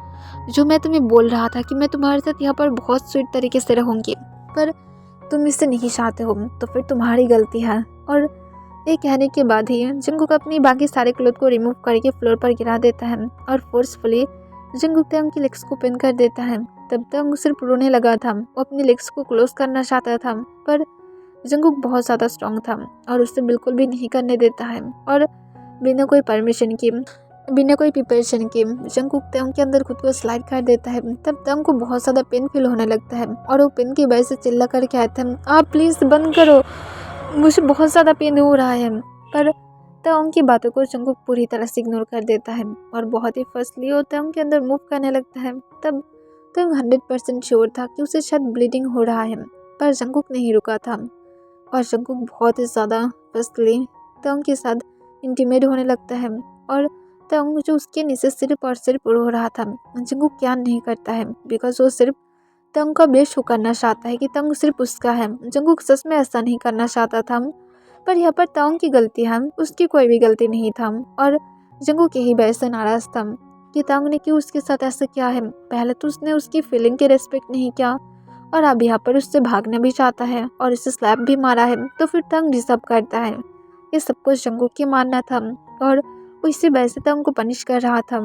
जो मैं तुम्हें बोल रहा था कि मैं तुम्हारे साथ यहाँ पर बहुत स्वीट तरीके से रहूँगी, पर तुम इससे नहीं चाहते हो, तो फिर तुम्हारी गलती है। और ये कहने के बाद ही जंगकुक अपनी बाकी सारे क्लोथ को रिमूव करके फ्लोर पर गिरा देता है और फोर्सफुली जंगकुक तंग की लेग्स को पिन कर देता है। तब तंग सिर्फ रोने लगा था, वो अपनी लेग्स को क्लोज करना चाहता था, पर जंगकुक बहुत ज़्यादा स्ट्रॉन्ग था और उससे बिल्कुल भी नहीं करने देता है। और बिना कोई परमिशन के, बिना कोई प्रिपरेशन के जंगकुक तंग के अंदर खुद को स्लाइड कर देता है। तब तंग को बहुत ज़्यादा पेन फील होने लगता है और वो पेन की वजह से चिल्ला कर कहता है, आप प्लीज़ बंद करो, मुझे बहुत ज़्यादा पेन हो रहा है। पर तंग की बातों को जंगकुक पूरी तरह से इग्नोर कर देता है और बहुत ही फर्स्टली वो तंग के अंदर मूव करने लगता है। तब तंग 100% श्योर था कि उसे शायद ब्लीडिंग हो रहा है, पर जंगकुक नहीं रुका था और जंगकुक बहुत ही ज़्यादा फर्स्टली तंग के साथ इंटीमेट होने लगता है। और तंग जो उसके नीचे सिर्फ और सिर्फ रो रहा था, जंगकुक क्या नहीं करता है, बिकॉज वो सिर्फ तंग का बेस्ट शो करना चाहता है कि तंग सिर्फ उसका है। जंगकुक सच में ऐसा नहीं करना चाहता था, पर यहाँ पर तंग की गलती है, उसकी कोई भी गलती नहीं था। और जंगकुक यही वजह से नाराज़ था कि तंग ने क्यों उसके साथ ऐसा किया है। पहले तो उसने उसकी फीलिंग की रेस्पेक्ट नहीं किया और अब यहाँ पर उससे भागना भी चाहता है और उसे स्लैप भी मारा है, तो फिर तंग डिजर्व करता है। ये सब कुछ जंगकुक की मानना था और वो इसी वजह से तंग को पनिश कर रहा था।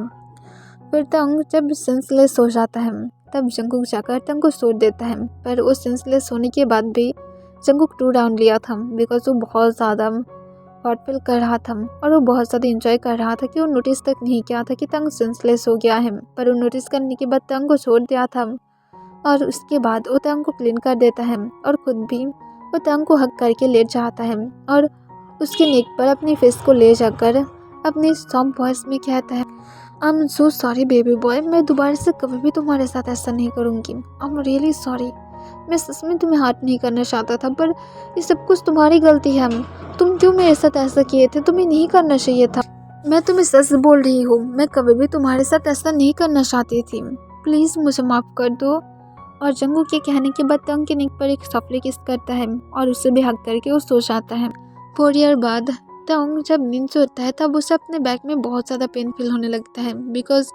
फिर तंग जब सेंसलेस हो जाता है, तब जंगकुक जाकर तंग को छोड़ देता है, पर वो सेंसलेस होने के बाद भी जंगकुक 2 राउंड लिया था, बिकॉज वो बहुत ज़्यादा हॉट फील कर रहा था और वो बहुत ज़्यादा इंजॉय कर रहा था कि वो नोटिस तक नहीं किया था कि तंग सेंसलेस हो गया है। पर वो नोटिस करने के बाद तंग को छोड़ दिया था और उसके बाद वो तंग को क्लीन कर देता है और खुद भी वो तंग को हक करके लेट जाता है और उसके नेक पर अपनी फेस को ले जाकर अपनी सॉफ्ट वॉइस में कहता है, I am so sorry baby boy, मैं दोबारा से कभी भी तुम्हारे साथ ऐसा नहीं करूँगी। आई एम रियली सॉरी, मैं सच में तुम्हें हार्ट नहीं करना चाहता था, पर ये सब कुछ तुम्हारी गलती है। तुम क्यों मेरे साथ ऐसा किए थे, तुम्हें नहीं करना चाहिए था। मैं तुम्हें सच बोल रही हूँ, मैं कभी भी तुम्हारे साथ ऐसा नहीं करना चाहती थी, प्लीज़ मुझे माफ़ कर दो। और जंगकुक के कहने के बाद तंग के नेक पर एक सॉफ्टली किस करता है और उसे भी हक करके वो सो जाता है। 4 ईयर बाद तंग जब नींद से उठता है, तब उसे अपने बैक में बहुत ज़्यादा पेन फील होने लगता है, बिकॉज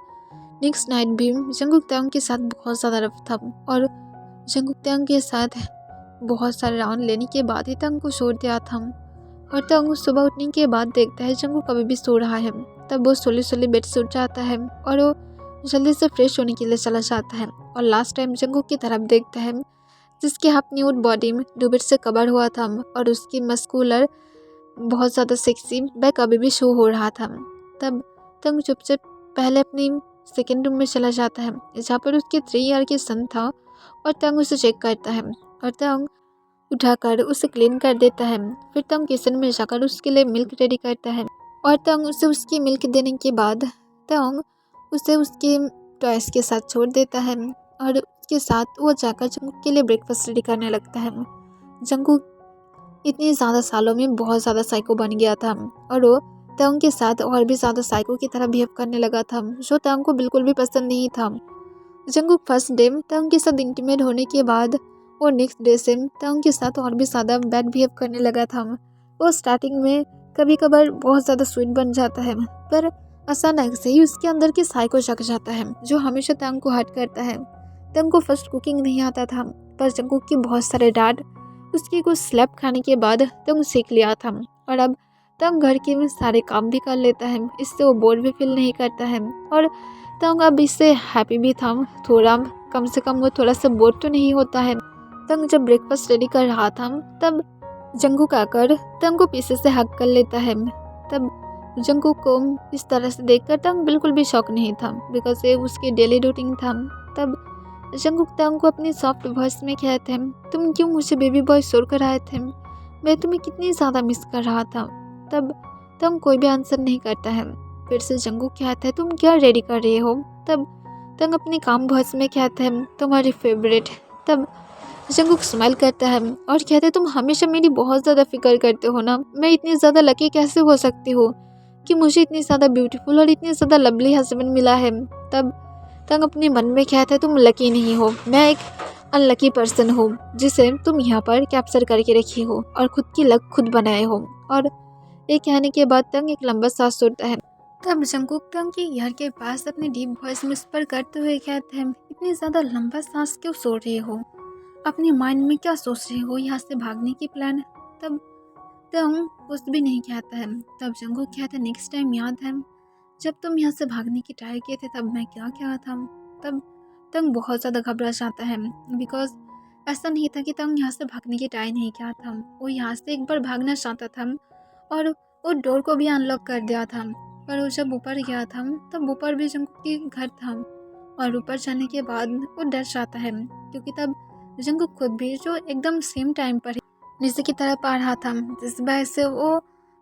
नेक्स्ट नाइट भी जंगकुक तंग के साथ बहुत ज़्यादा रफ था और जंगकुक तंग के साथ बहुत सारे राउंड लेने के बाद ही तंग को छोड़ दिया था। और तंग सुबह उठने के बाद देखता है जंगकुक अभी भी सो रहा है। तब वो सोले बेड से उठ जाता है और वो जल्दी से फ्रेश होने के लिए चला जाता है और लास्ट टाइम जंगकुक की तरफ देखता है, जिसकी हाफ न्यूड बॉडी में डुबेट से कवर हुआ था और उसकी मस्कुलर बहुत ज़्यादा सेक्सी बैक अभी भी शो हो रहा था। तब तंग चुपचाप पहले अपनी सेकेंड रूम में चला जाता है, जहाँ पर उसके 3 ईयर के सन था और तंग उसे चेक करता है और तंग उठाकर उसे क्लीन कर देता है। फिर तंग किचन में जाकर उसके लिए मिल्क रेडी करता है और तंग उसे उसकी मिल्क देने के बाद तंग उसे उसके टॉयस के साथ छोड़ देता है और उसके साथ वो जाकर जंगकुक के लिए ब्रेकफास्ट रेडी करने लगता है। जंगकुक इतने ज़्यादा सालों में बहुत ज़्यादा साइको बन गया था और वो तंग के साथ और भी ज़्यादा साइको की तरह बिहेव करने लगा था, जो तंग को बिल्कुल भी पसंद नहीं था। जंगकुक फर्स्ट डे तंग के साथ इंटीमेट होने के बाद वो नेक्स्ट डे से तंग के साथ और भी ज़्यादा बैड बिहेव करने लगा था। वो स्टार्टिंग में कभी कभार बहुत ज़्यादा स्वीट बन जाता है, पर अचानक से ही उसके अंदर की साइको जग जाता है, जो हमेशा तंग को हर्ट करता है। तंग को फर्स्ट कुकिंग नहीं आता था, पर जंगकुक की बहुत सारे डांट उसकी कुछ स्लैप खाने के बाद तंग सीख लिया था और अब तंग घर के में सारे काम भी कर लेता है। इससे वो बोर भी फील नहीं करता है और तंग अब इससे हैप्पी भी था थोड़ा, कम से कम वो थोड़ा सा बोर तो नहीं होता है। तंग जब ब्रेकफास्ट रेडी कर रहा था, तब जंगकुक आकर तंग को पीछे से हग कर लेता है। तब जंगकुक को इस तरह से देखकर तंग बिल्कुल भी शॉक नहीं था, बिकॉज ये उसकी डेली रूटीन था। तब जंगकुक तंग को अपनी सॉफ्ट वॉइस में कहते हैं, तुम क्यों मुझे बेबी बॉय छोड़ कर आए थे, मैं तुम्हें कितनी ज़्यादा मिस कर रहा था। तब तंग कोई भी आंसर नहीं करता है। फिर से जंगकुक कहता है, तुम क्या रेडी कर रहे हो। तब तंग अपनी काम वॉइस में कहते हैं, तुम्हारी फेवरेट। तब जंगकुक स्माइल करता है और कहते हैं, तुम हमेशा मेरी बहुत ज़्यादा फिक्र करते हो ना, मैं इतनी ज़्यादा लकी कैसे हो सकती हूँ कि मुझे इतनी ज़्यादा ब्यूटीफुल और इतनी ज़्यादा लवली हस्बैंड मिला है। तब तंग अपने मन में कहता है, तुम लकी नहीं हो, मैं एक अनलकी पर्सन हूँ जिसे तुम यहाँ पर कैप्चर करके रखी हो और खुद की लक खुद बनाए हो। और ये कहने के बाद तंग एक लंबा सांस छोड़ता है तब जंगकुक तंग के ईयर के पास अपनी डीप वॉइस में विस्पर करते हुए कहते हैं, इतनी ज़्यादा लंबा सांस क्यों सो रहे हो? अपने माइंड में क्या सोच रहे हो? यहाँ से भागने की प्लान? तब तंग कुछ भी नहीं कहता है। तब जंगकुक कहता है, नेक्स्ट टाइम याद है जब तुम यहाँ से भागने की ट्राई किए थे तब मैं क्या क्या था? तब तंग बहुत ज़्यादा घबरा जाता है, बिकॉज ऐसा नहीं था कि तंग यहाँ से भागने की ट्राई नहीं किया था। वो यहाँ से एक बार भागना चाहता था और वो डोर को भी अनलॉक कर दिया था। पर वो जब ऊपर गया था तब ऊपर भी जंगकुक के घर था, और ऊपर जाने के बाद वो डर जाता है, क्योंकि तब जंगकुक खुद भी जो एकदम सेम टाइम पर नीचे की तरफ आ रहा था, जिस वजह से वो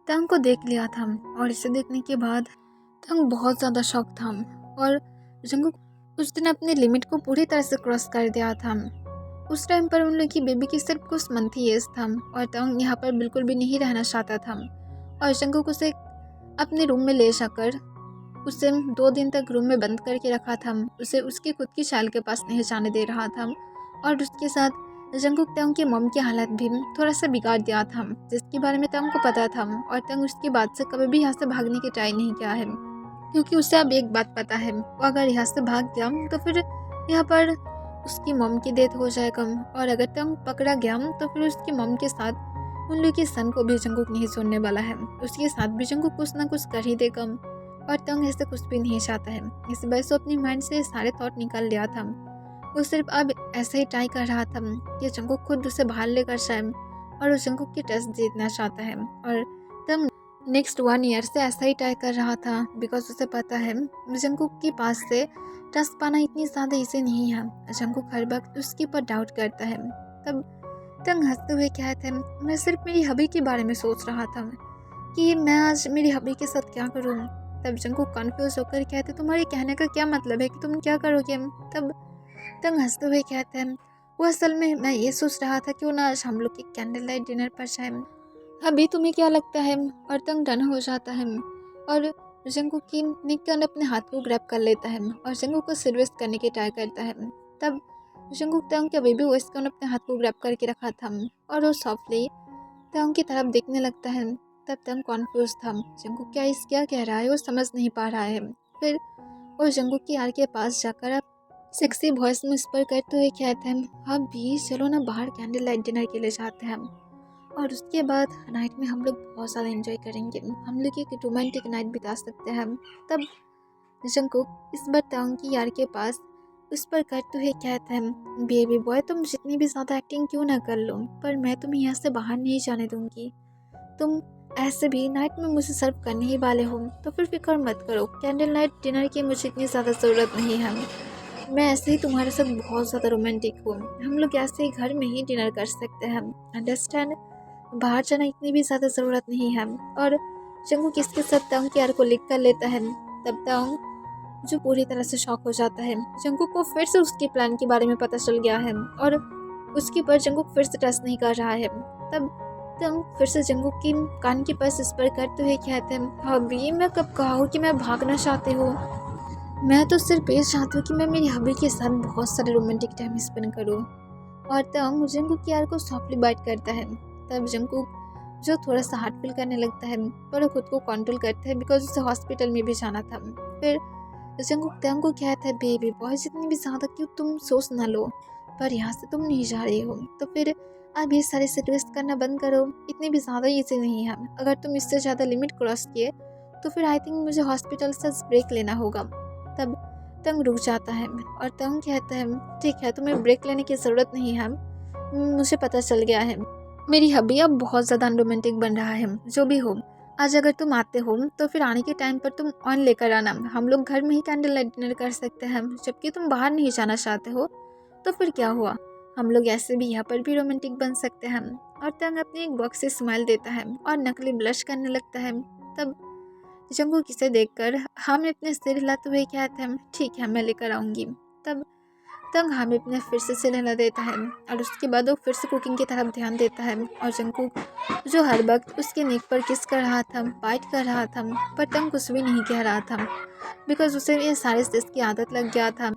तंग को देख लिया था। और इसे देखने के बाद तंग बहुत ज़्यादा शॉक था, और जंगकुक उस दिन अपने लिमिट को पूरी तरह से क्रॉस कर दिया था। उस टाइम पर उन लोग की बेबी की सिर्फ कुछ मंथ ही एज था, और तंग यहाँ पर बिल्कुल भी नहीं रहना चाहता था। और जंगकुक उसे अपने रूम में ले जाकर उसे 2 दिन तक रूम में बंद करके रखा था। उसे उसकी खुद की चाइल्ड के पास नहीं जाने दे रहा था, और उसके साथ जंगकुक तंग की मॉम की हालत भी थोड़ा सा बिगाड़ दिया था, जिसके बारे में तंग को पता था। और तंग उसकी बात से कभी भी यहाँ से भागने की ट्राई नहीं किया है, क्योंकि उसे अब एक बात पता है, वो अगर यहाँ से भाग गया तो फिर यहाँ पर उसकी मॉम की डेथ हो जाएगा, और अगर तंग पकड़ा गया तो फिर उसकी मॉम के साथ उन लोग के सन को भी जंगकुक नहीं छोड़ने वाला है। उसके साथ भी जंगकुक कुछ ना कुछ कर ही देगा, और तंग ऐसे कुछ भी नहीं चाहता है। इस वजह से अपनी माइंड से सारे थॉट निकाल लिया था। वो सिर्फ अब ऐसा ही ट्राई कर रहा था कि जंगकुक खुद उसे बाहर लेकर जाए, और वो जंगकुक की ट्रस्ट जीतना चाहता है। और तंग नेक्स्ट 1 ईयर से ऐसा ही ट्राई कर रहा था, बिकॉज उसे पता है जंगकुक के पास से ट्रस्ट पाना इतनी ज़्यादा इजी नहीं है। जंगकुक हर वक्त उसके ऊपर डाउट करता है। तब तंग हंसते हुए कहते हैं, मैं सिर्फ मेरी हबी के बारे में सोच रहा था कि मैं आज मेरी हबी के साथ क्या करूँ। तब जंगकुक कन्फ्यूज होकर कहते, तुम्हारे कहने का क्या मतलब है कि तुम क्या करोगे? तब तंग हंसते हुए कहते हैं, वो असल में मैं ये सोच रहा था क्यों ना आज हम लोग के कैंडल लाइट डिनर पर जाए। अभी तुम्हें क्या लगता है? और तंग डन हो जाता है, और जंगकुक की नेक अपने हाथ को ग्रैब कर लेता है, और जंगकुक को सिरवेस्ट करने की ट्राई करता है। तब जंगकुक तंग के बेबी वॉइस को अपने हाथ को ग्रैब करके रखा था, और वो सॉफ्टली तंग की तरफ देखने लगता है। तब तंग कॉन्फ्यूज था, जंगकुक क्या कह रहा है वो समझ नहीं पा रहा है। फिर वो जंगकुक की यार के पास जाकर अब सेक्सी वॉइस में विस्पर करते हुए कहते हैं, अब भी चलो ना बाहर कैंडल लाइट डिनर के लिए जाते हैं, और उसके बाद नाइट में हम लोग बहुत ज़्यादा एंजॉय करेंगे, हम लोग एक रोमांटिक नाइट बिता सकते हैं। तब जंगकुक इस बार तंग की यार के पास उस पर करते हुए कहते हैं, बेबी बॉय तुम जितनी भी ज़्यादा एक्टिंग क्यों ना कर लो, पर मैं तुम्हें यहाँ से बाहर नहीं जाने दूंगी। तुम ऐसे भी नाइट में मुझे सर्व करने ही वाले हो, तो फिर फिक्र मत करो, कैंडल नाइट डिनर की मुझे इतनी ज़्यादा ज़रूरत नहीं है। मैं ऐसे ही तुम्हारे साथ बहुत ज़्यादा रोमांटिक हूँ, हम लोग ऐसे ही घर में ही डिनर कर सकते हैं, अंडरस्टैंड? बाहर जाना इतनी भी ज़्यादा ज़रूरत नहीं है। और जंगकुक किसके साथ तंग की यार को लिख कर लेता है। तब तंग जो पूरी तरह से शॉक हो जाता है, जंगकुक को फिर से उसके प्लान के बारे में पता चल गया है, और उसके ऊपर जंगकुक फिर से ट्रस्ट नहीं कर रहा है। तब तंग फिर से जंगकुक की कान के पास इस पर करते हुए कहते हैं, हबी मैं कब कहा हूँ कि मैं भागना चाहती हूँ? मैं तो सिर्फ ये चाहती हूँ कि मैं मेरी हबी के साथ बहुत सारे रोमांटिक टाइम स्पेंड करूँ। और तंग जंगकुक की यार को सॉफ्टली बाइट करता है। तब जंगकुक जो थोड़ा सा हार्ट फील करने लगता है, पर वो खुद को कंट्रोल करता है, बिकॉज उसे हॉस्पिटल में भी जाना था। फिर जंगकुक तंग को कहता है, बेबी बॉय जितनी भी ज़्यादा क्यों तुम सोच ना लो, पर यहाँ से तुम नहीं जा रही हो, तो फिर आप ये सारे से रिक्वेस्ट करना बंद करो, इतनी भी ज़्यादा ईजी नहीं है। अगर तुम इससे ज़्यादा लिमिट क्रॉस किए तो फिर आई थिंक मुझे हॉस्पिटल से ब्रेक लेना होगा। तब तंग रुक जाता है, और तंग कहता है, ठीक है तुम्हें ब्रेक लेने की ज़रूरत नहीं है, मुझे पता चल गया है मेरी हबी अब बहुत ज़्यादा रोमांटिक बन रहा है। जो भी हो, आज अगर तुम आते हो तो फिर आने के टाइम पर तुम ऑन लेकर आना, हम लोग घर में ही कैंडल लाइट डिनर कर सकते हैं, जबकि तुम बाहर नहीं जाना चाहते हो तो फिर क्या हुआ, हम लोग ऐसे भी यहाँ पर भी रोमांटिक बन सकते हैं। और तंग अपने एक बॉक्स से स्माइल देता है और नकली ब्लश करने लगता है। तब जंगकुक इसे देखकर हम अपने सिर हिलाते हुए कहते हैं, ठीक है मैं लेकर आऊँगी। तब तंग हमें अपने फिर से हिला देता है, और उसके बाद वो फिर से कुकिंग की तरफ ध्यान देता है। और जंगकुक जो हर वक्त उसके नेक पर किस कर रहा था, बाइट कर रहा था, पर तंग कुछ भी नहीं कह रहा था, बिकॉज उसे ये सारे चीज़ की आदत लग गया था।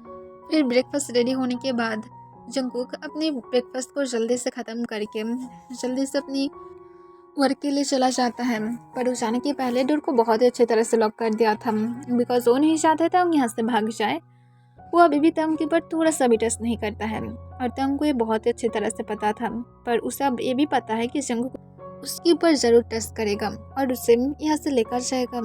फिर ब्रेकफास्ट रेडी होने के बाद जंगकुक अपने ब्रेकफास्ट को जल्दी से ख़त्म करके जल्दी से अपनी वर्क के लिए चला जाता है, पर उस जाने के पहले डोर को बहुत ही अच्छी तरह से लॉक कर दिया था, बिकॉज वो नहीं चाहता था यहाँ से भाग जाए। वो अभी भी तंग के ऊपर थोड़ा सा भी टच नहीं करता है, और तंग को ये बहुत ही अच्छी तरह से पता था। पर उसे अब ये भी पता है कि जंगकुक उसके ऊपर ज़रूर टच करेगा और उसे यहाँ से लेकर जाएगा,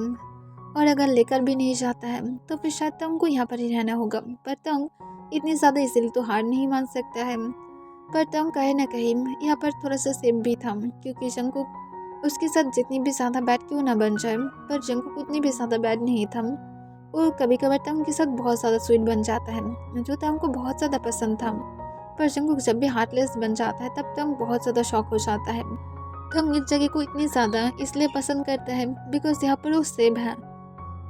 और अगर लेकर भी नहीं जाता है तो फिर शायद तंग को यहाँ पर ही रहना होगा। पर तंग इतनी ज़्यादा इसीलिए तो हार नहीं मान सकता है। पर तंग कहीं ना कहीं यहाँ पर थोड़ा सा सेफ भी था, क्योंकि जंगकुक उसके साथ जितनी भी ज़्यादा बैड क्यों ना बन जाए, पर जंगकुक उतनी भी ज़्यादा बैड नहीं था। वो कभी कभार तंग के साथ बहुत ज़्यादा स्वीट बन जाता है, जो तंग को बहुत ज़्यादा पसंद था। पर जंगकुक जब भी हार्टलेस बन जाता है तब तंग बहुत ज़्यादा शॉक हो जाता है। तंग इस जगह को इतनी ज़्यादा इसलिए पसंद करता है बिकॉज यहाँ पर वो सेफ है,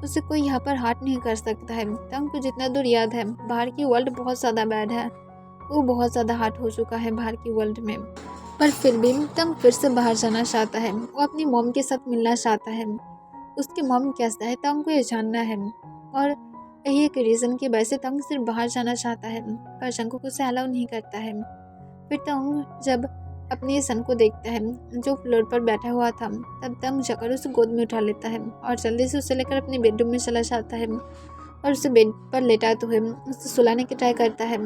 उसे कोई यहाँ पर हार्ट नहीं कर सकता है। तंग को जितना दूर याद है बाहर की वर्ल्ड बहुत ज़्यादा बैड है, वो बहुत ज़्यादा हार्ट हो चुका है बाहर की वर्ल्ड में। पर फिर भी तंग फिर से बाहर जाना चाहता है, वो अपनी मॉम के साथ मिलना चाहता है। उसकी मॉम कैसा है तंग को ये जानना है, और यही एक रीज़न की वजह से तंग सिर्फ बाहर जाना चाहता है, पर जंगकुक उसे अलाउ नहीं करता है। फिर तंग जब अपने सन को देखता है जो फ्लोर पर बैठा हुआ था, तब तंग जाकर उसे गोद में उठा लेता है और जल्दी से उसे लेकर अपने बेडरूम में चला जाता है, और उसे बेड पर लेटाते हुए उसे सुलाने की ट्राई करता है,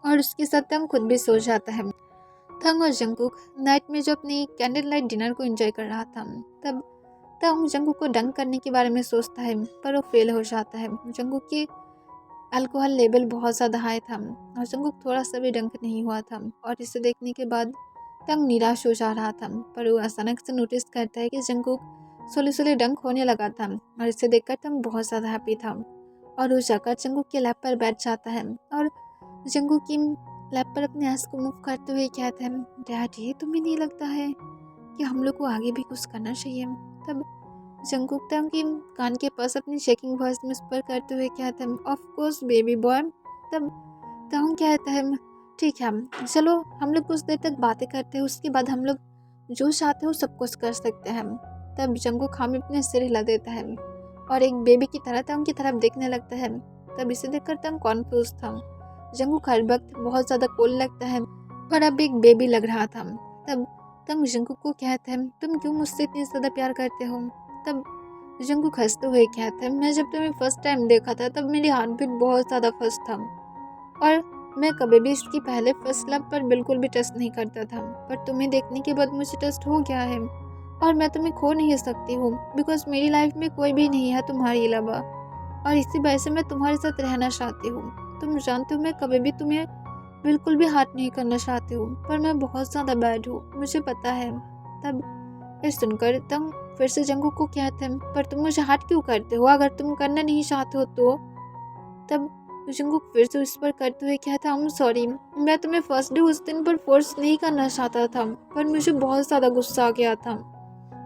और उसके साथ तंग खुद भी सो जाता है। तंग और जंगकुक नाइट में जो अपनी कैंडल लाइट डिनर को एंजॉय कर रहा था, तब तंग जंगकुक को डंक करने के बारे में सोचता है, पर वो फेल हो जाता है। जंगकुक की अल्कोहल लेवल बहुत ज़्यादा हाई था और जंगकुक थोड़ा सा भी डंक नहीं हुआ था, और इसे देखने के बाद तंग निराश हो जा रहा था। पर वो अचानक से नोटिस करता है कि जंगकुक सोले सोले डंक होने लगा था, और इसे देखकर तंग बहुत ज़्यादा हैप्पी था, और वो जाकर जंगकुक के लैब पर बैठ जाता है, और जंगकुक की लैब पर अपने आंस को मूव करते हुए कहता है, डैड ये तुम्हें नहीं लगता है कि हम लोग को आगे भी कुछ करना चाहिए? तब जंगकुक तंग की कान के पास अपनी शेकिंग वॉइस में स्पर करते हुए कहता है, ऑफ कोर्स बेबी बॉय। तब तंग कहता है, ठीक है चलो हम लोग कुछ देर तक बातें करते हैं, उसके बाद हम लोग जो चाहते हो सब कुछ कर सकते हैं। तब जंगकुक हामी अपने सिर हिला देता है और एक बेबी की तरह तंग की तरफ देखने लगता है। तब इसे देखकर तंग कॉन्फ्यूज था। जंगकुक हर वक्त बहुत ज़्यादा कूल लगता है, पर अब एक बेबी लग रहा था। तब तंग जंगकुक को कहता है, तुम क्यों मुझसे इतनी ज़्यादा प्यार करते हो? तब जंगकुक हंसते हुए कहता है, मैं जब तुम्हें फर्स्ट टाइम देखा था तब मेरी हार्ट बीट बहुत ज़्यादा फास्ट था, और मैं कभी भी इसकी पहले फर्स्ट लव पर बिल्कुल भी ट्रस्ट नहीं करता था, पर तुम्हें देखने के बाद मुझे ट्रस्ट हो गया है, और मैं तुम्हें खो नहीं सकती हूँ बिकॉज मेरी लाइफ में कोई भी नहीं है तुम्हारे अलावा, और इसी वजह से मैं तुम्हारे साथ रहना चाहती हूँ। तुम जानते हो मैं कभी भी तुम्हें बिल्कुल भी हार्ट नहीं करना चाहती हूँ, पर मैं बहुत ज़्यादा बैड हूँ, मुझे पता है। तब ये सुनकर तंग फिर से जंगकुक को कहते हैं, पर तुम मुझे हार्ट क्यों करते हो अगर तुम करना नहीं चाहते हो तो? तब जंगकुक फिर से उस पर करते हुए कहता, I'm सॉरी, मैं तुम्हें फर्स्ट डे उस दिन पर फोर्स नहीं करना चाहता था, पर मुझे बहुत ज़्यादा गुस्सा आ गया था,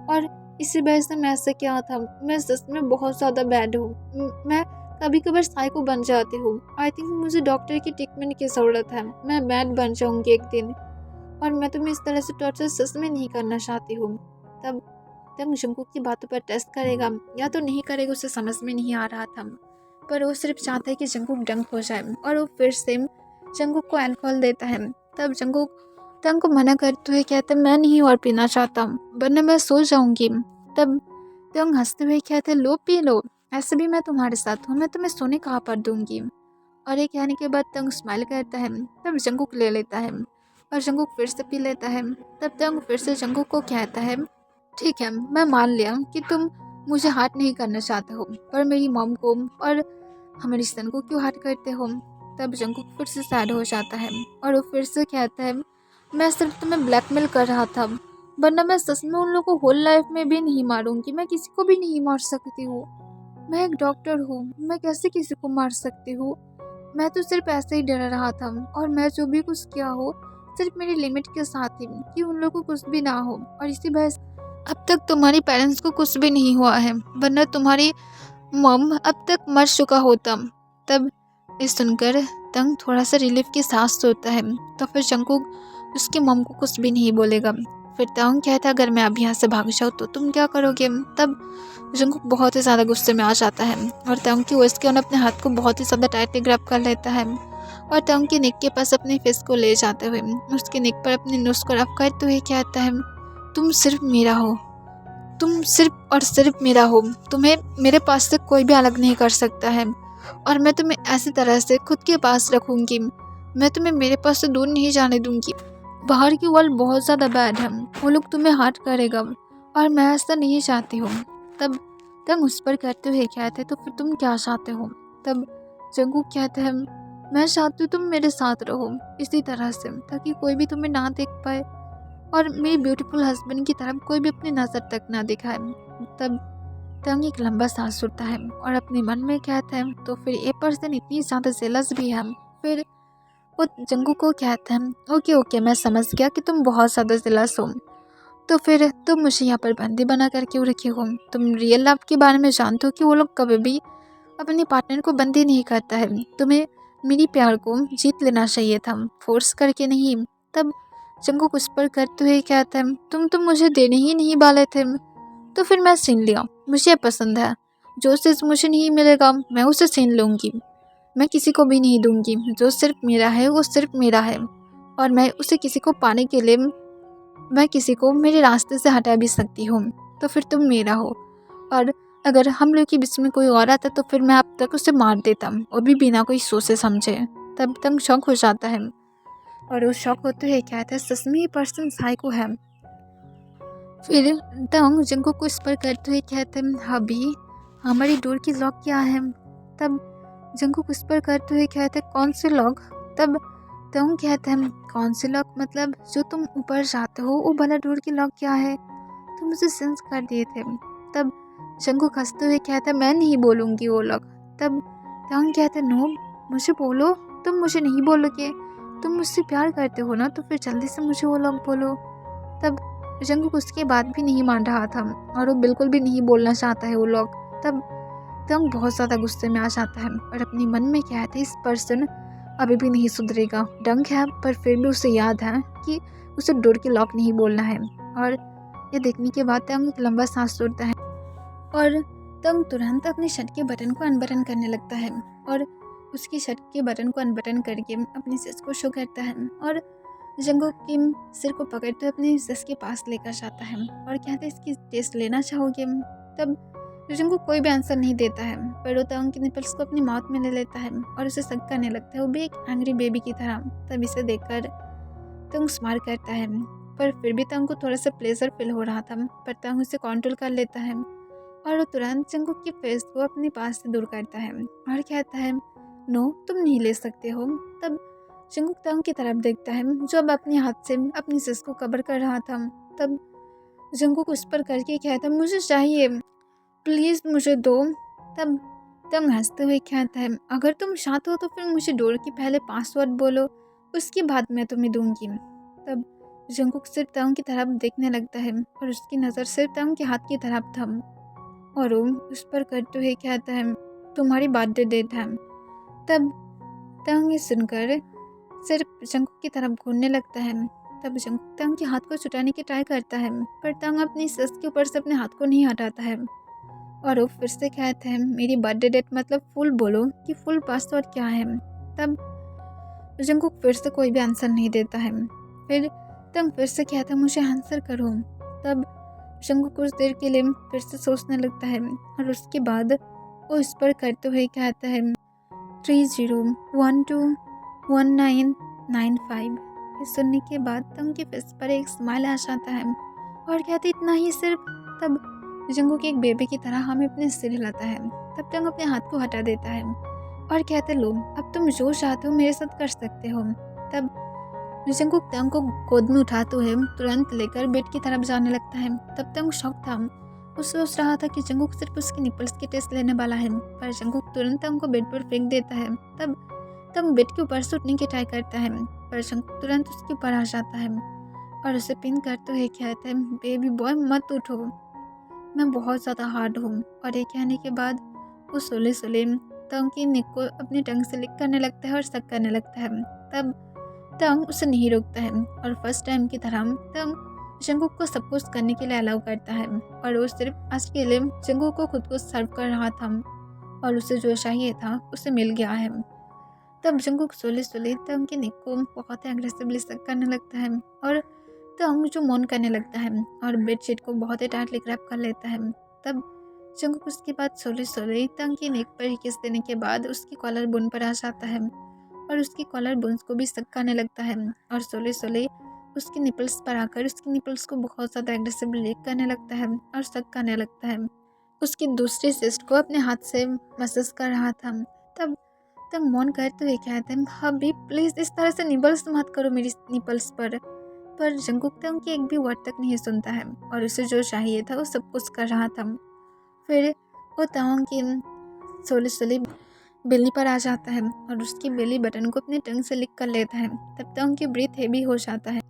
और इसी वजह से मैं ऐसा क्या था। मैं सच में बहुत ज़्यादा बैड हूँ, मैं कभी कभार साइको बन जाती हूँ। आई थिंक मुझे डॉक्टर की ट्रीटमेंट की ज़रूरत है, मैं बैड बन जाऊँगी एक दिन, और मैं तुम्हें इस तरह से टॉर्चर सच में नहीं करना चाहती हूँ। तब जंगकुक की बातों पर टेस्ट करेगा या तो नहीं करेगा उसे समझ में नहीं आ रहा था, पर वो सिर्फ चाहता है कि जंगकुक डंक हो जाए, और वो फिर से जंगकुक को अल्कोहल देता है। तब जंगकुक तंग को मना करते हुए कहते, मैं नहीं और पीना चाहता, वरना मैं सो जाऊंगी। तब तंग हंसते हुए कहते, लो पी लो, ऐसे भी मैं तुम्हारे साथ हूँ, मैं तुम्हें सोने कहाँ पर दूंगी। और ये कहने के बाद तंग स्माइल करता है। तब जंगकुक ले लेता है और जंगकुक फिर से पी लेता है। तब तंग फिर से जंगकुक को कहता है, ठीक है मैं मान लिया कि तुम मुझे हार्ट नहीं करना चाहते हो, पर मेरी मॉम को और हमारी सन को क्यों हार्ट करते हो? तब जंगकुक फिर से सैड हो जाता है और वो फिर से कहता है, मैं सिर्फ तुम्हें ब्लैकमेल कर रहा था, वरना मैं सच में उन लोगों को होल लाइफ में भी नहीं मारूंगी, मैं किसी को भी नहीं मार सकती हूँ, मैं एक डॉक्टर हूँ, मैं कैसे किसी को मार सकती हूँ? मैं तो सिर्फ ऐसे ही डर रहा था, और मैं जो भी कुछ किया हो सिर्फ मेरी लिमिट के साथ ही, कि उन लोगों को कुछ भी ना हो, और इसी वजह से अब तक तुम्हारी पेरेंट्स को कुछ भी नहीं हुआ है, वरना तुम्हारी मॉम अब तक मर चुका होता। तब इस सुनकर तंग थोड़ा सा रिलीफ की सांस सोता है, तो फिर जंगकुक उसकी मॉम को कुछ भी नहीं बोलेगा। फिर तंग कहता है, अगर मैं अभी यहाँ से भाग जाऊँ तो तुम क्या करोगे? तब जंगकुक बहुत ही ज़्यादा गुस्से में आ जाता है, और तंग की वजह से उन्हें अपने हाथ को बहुत ही ज़्यादा टाइटली ग्रैब कर लेता है, और तंग की नेक के पास अपने फेस को ले जाते हुए उसके नेक पर अपने नोज को रफ करते हुए कहता है, तुम सिर्फ मेरा हो, तुम सिर्फ और सिर्फ मेरा हो। तुम्हें मेरे पास से कोई भी अलग नहीं कर सकता है, और मैं तुम्हें ऐसी तरह से खुद के पास रखूँगी। मैं तुम्हें मेरे पास से दूर नहीं जाने दूँगी। बाहर की वर्ल्ड बहुत ज़्यादा बैड है, वो लोग तुम्हें हर्ट करेगा, और मैं ऐसा नहीं चाहती हूँ। तब तंग उस पर कहते हुए कहते, तो फिर तुम क्या चाहते हो? तब जंगकुक कहते हैं, मैं चाहती हूँ तुम मेरे साथ रहो इसी तरह से, ताकि कोई भी तुम्हें ना देख पाए, और मेरे ब्यूटीफुल हस्बैंड की तरफ कोई भी अपनी नज़र तक ना दिखाए। तब तंग एक लंबा सांस सुनता है और अपने मन में कहता है, तो फिर ये पर्सन इतनी ज़्यादा जेलस भी है। फिर वो जंगकुक को कहता है, ओके ओके, मैं समझ गया कि तुम बहुत ज़्यादा जेलस हो, तो फिर तुम मुझे यहाँ पर बंदी बना कर क्यों रखे हो? तुम रियल लव के बारे में जानते हो कि वो लोग कभी भी अपने पार्टनर को बंदी नहीं करता है। तुम्हें मेरी प्यार को जीत लेना चाहिए था, फोर्स करके नहीं। तब जंगकुक उस पर करते हुए कहता है, तुम तो मुझे देने ही नहीं वाले थे, तो फिर मैं छीन लिया। मुझे पसंद है, जो चीज़ मुझे नहीं मिलेगा मैं उसे छीन लूँगी। मैं किसी को भी नहीं दूंगी। जो सिर्फ मेरा है वो सिर्फ मेरा है, और मैं उसे किसी को पाने के लिए मैं किसी को मेरे रास्ते से हटा भी सकती हूँ। तो फिर तुम मेरा हो, और अगर हम लोग के बीच में कोई और आता तो फिर मैं अब तक उसे मार देता, वो भी बिना कोई सोचे समझे। तब तंग शौक हो जाता है, और उस शौक होते हुए कहता है, सच में ये पर्सन साइको है। फिर तंग जंगकुक को इस पर करते हुए कहते हैं, अभी हमारी डोर की लॉक क्या है? तब जंगकुक उस पर करते हुए कहते हैं, कौन से लॉक? तब तंग कहते हैं, कौन से लॉक मतलब जो तुम ऊपर जाते हो वो वाला डोर की लॉक क्या है? तुम मुझे सेंस कर दिए थे। तब जंगकुक हंसते हुए कहता है, मैं नहीं बोलूँगी वो लॉक। तब तंग कहते हैं, नो, मुझे बोलो। तुम मुझे नहीं बोलोगे? तुम मुझसे प्यार करते हो ना, तो फिर जल्दी से मुझे वो लॉक बोलो। तब जंगकुक उसकी बात भी नहीं मान रहा था, और वो बिल्कुल भी नहीं बोलना चाहता है वो लॉक। तब तंग बहुत ज़्यादा गुस्से में आ जाता है, और अपने मन में कहते हैं, इस पर्सन अभी भी नहीं सुधरेगा। डंक है, पर फिर भी उसे याद है कि उसे डोर की लॉक नहीं बोलना है। और ये देखने के बाद तंग एक लंबा सांस छोड़ता है, और तंग तुरंत अपने शर्ट के बटन को अनबटन करने लगता है, और उसकी शर्ट के बटन को अनबटन करके अपनी सस को शो करता है, और जंगकुक के सिर को पकड़ते अपने सस के पास लेकर जाता है, और कहते हैं, इसकी टेस्ट लेना चाहोगे? तब जंगकुक कोई भी आंसर नहीं देता है, पर वो तंग के निपल्स को अपनी माउथ में ले लेता है और उसे सक करने लगता है, वो भी एक एंग्री बेबी की तरह। तब इसे देखकर तंग स्माइल करता है, पर फिर भी तंग को थोड़ा सा प्लेजर फील हो रहा था, पर तंग उसे कंट्रोल कर लेता है, और वो तुरंत जंगकुक के फेस को अपने पास से दूर करता है और कहता है, नो, तुम नहीं ले सकते हो। तब जंगकुक तंग की तरफ देखता है, जो अब अपने हाथ से अपनी सस को कवर कर रहा था। तब जंगकुक उस पर करके कहता है, मुझे चाहिए, प्लीज़ मुझे दो। तब तंग हंसते हुए कहता है, अगर तुम चाहते हो तो फिर मुझे डोर के पहले पासवर्ड बोलो, उसके बाद मैं तुम्हें दूंगी। तब जंगकुक सिर्फ तंग की तरफ देखने लगता है, और उसकी नज़र सिर्फ तंग के हाथ की तरफ था, और वो उस पर करते हुए कहता है, तुम्हारी बर्थडे डेट है। तब तंग ये सुनकर सिर्फ जंगकुक की तरफ घूरने लगता है। तब जंगकुक तंग के हाथ को छुटाने की ट्राई करता है, पर तंग अपनी सस के ऊपर से अपने हाथ को नहीं हटाता है, और वो फिर से कहते हैं, मेरी बर्थडे डेट मतलब फुल बोलो कि फुल पासवर्ड क्या है। तब जंगकुक फिर से कोई भी आंसर नहीं देता है। फिर तंग फिर से कहता है, मुझे आंसर करो। तब जंगकुक कुछ देर के लिए फिर से सोचने लगता है, और उसके बाद वो इस पर करते हुए कहता है, 30121995। ये सुनने के बाद तंग के फेस पर एक स्माइल आ जाता है, और कहते, इतना ही सिर्फ। तब जंगकुक एक बेबी की तरह हमें अपने सिर हिलाता है। तब तंग अपने हाथ को हटा देता है, और कहते, लो, अब तुम जो चाहते हो मेरे साथ कर सकते हो। तब जंगकुक तंग को गोद में उठाते हुए तुरंत लेकर बेड की तरफ जाने लगता है। तब तंग शॉक था, वो सोच रहा था कि जंगकुक सिर्फ उसके निपल्स की टेस्ट लेने वाला है, पर जंगकुक तुरंत तंग को बेड पर फेंक देता है। तब तंग बेड के ऊपर से उठने की ट्राई करता है, पर जंगकुक तुरंत उसके ऊपर आ जाता है, और उसे पिन करते हुए कहता है, बेबी बॉय मत उठो, मैं बहुत ज़्यादा हार्ड हूँ। और ये कहने के बाद वो सोले सोले तंग की नेक को अपनी टंग से लिक करने लगता है और सक करने लगता है। तब तंग उसे नहीं रोकता है, और फर्स्ट टाइम की तरह तंग जंगकुक को सब कुछ करने के लिए अलाउ करता है, और वो सिर्फ आज के लिए जंगकुक को खुद को सर्व कर रहा था, और उसे जो चाहिए था उसे मिल गया है। तब जंगकुक सोले सोले तंग की नेक को बहुत ही अग्रेसिवली सक करने लगता है, और तंग जो मौन करने लगता है और बेडशीट को बहुत ही टाइटली ग्रैब कर लेता है। तब जंगकुक उसके बाद सोले सोले तंग की नेक पर किस देने के बाद उसकी कॉलर बोन पर आ जाता है और उसकी कॉलर बोन्स को भी सक करने लगता है और सोले सोले उसकी निपल्स पर आकर उसकी निपल्स को बहुत ज़्यादा एग्रेसिवली लिक करने लगता है और सक करने लगता है। उसकी दूसरी सिस्ट को अपने हाथ से मसाज कर रहा था। तब तब मौन करते हुए कहते हैं, हबी प्लीज़ इस तरह से निबल्स मत करो मेरी निपल्स पर जंगकुक तंग की एक भी वर्ड तक नहीं सुनता है और उसे जो चाहिए था वो सब कुछ कर रहा था। फिर वो तंग की सोले सोले बेली पर आ जाता है और उसकी बेली बटन को अपने टंग से लिक कर लेता है। तब तंग की ब्रीथ हेवी हो जाता है।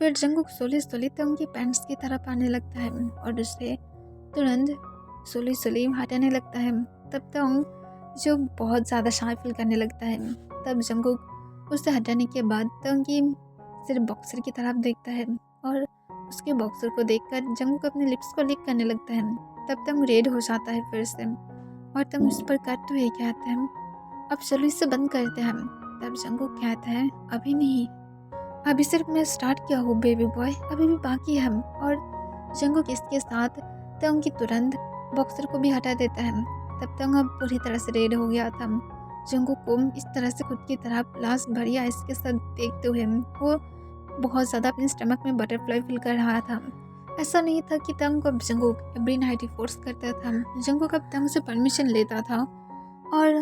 फिर जंगकुक सोले सोले तंग की पैंट्स की तरफ आने लगता है और उसे तुरंत सोले सोले हटाने लगता है। तब तंग जो बहुत ज़्यादा शाय फील करने लगता है। तब जंगकुक उसे हटाने के बाद तंग की सिर्फ बॉक्सर की तरफ देखता है और उसके बॉक्सर को देखकर जंगकुक अपने लिप्स को लिक करने लगता है। तब तंग रेड हो जाता है फिर से और तंग उस पर करते हुए कहते हैं, अब चलो इसे बंद करते हैं। तब जंगकुक कहता है, अभी नहीं, अभी सिर्फ मैं स्टार्ट किया हूँ बेबी बॉय, अभी भी बाकी है। और जंगकुक इसके साथ तंग की तुरंत बॉक्सर को भी हटा देता है। तब तंग अब पूरी तरह से रेड हो गया था। जंगकुक को इस तरह से खुद की तरफ लास्ट भरी आइस के साथ देखते हुए वो बहुत ज़्यादा अपने स्टमक में बटरफ्लाई फील कर रहा था। ऐसा नहीं था कि तंग को अब जंगकुक एवरी नाइट ही फोर्स करता था। जंगकुक अब तंग से परमिशन लेता था और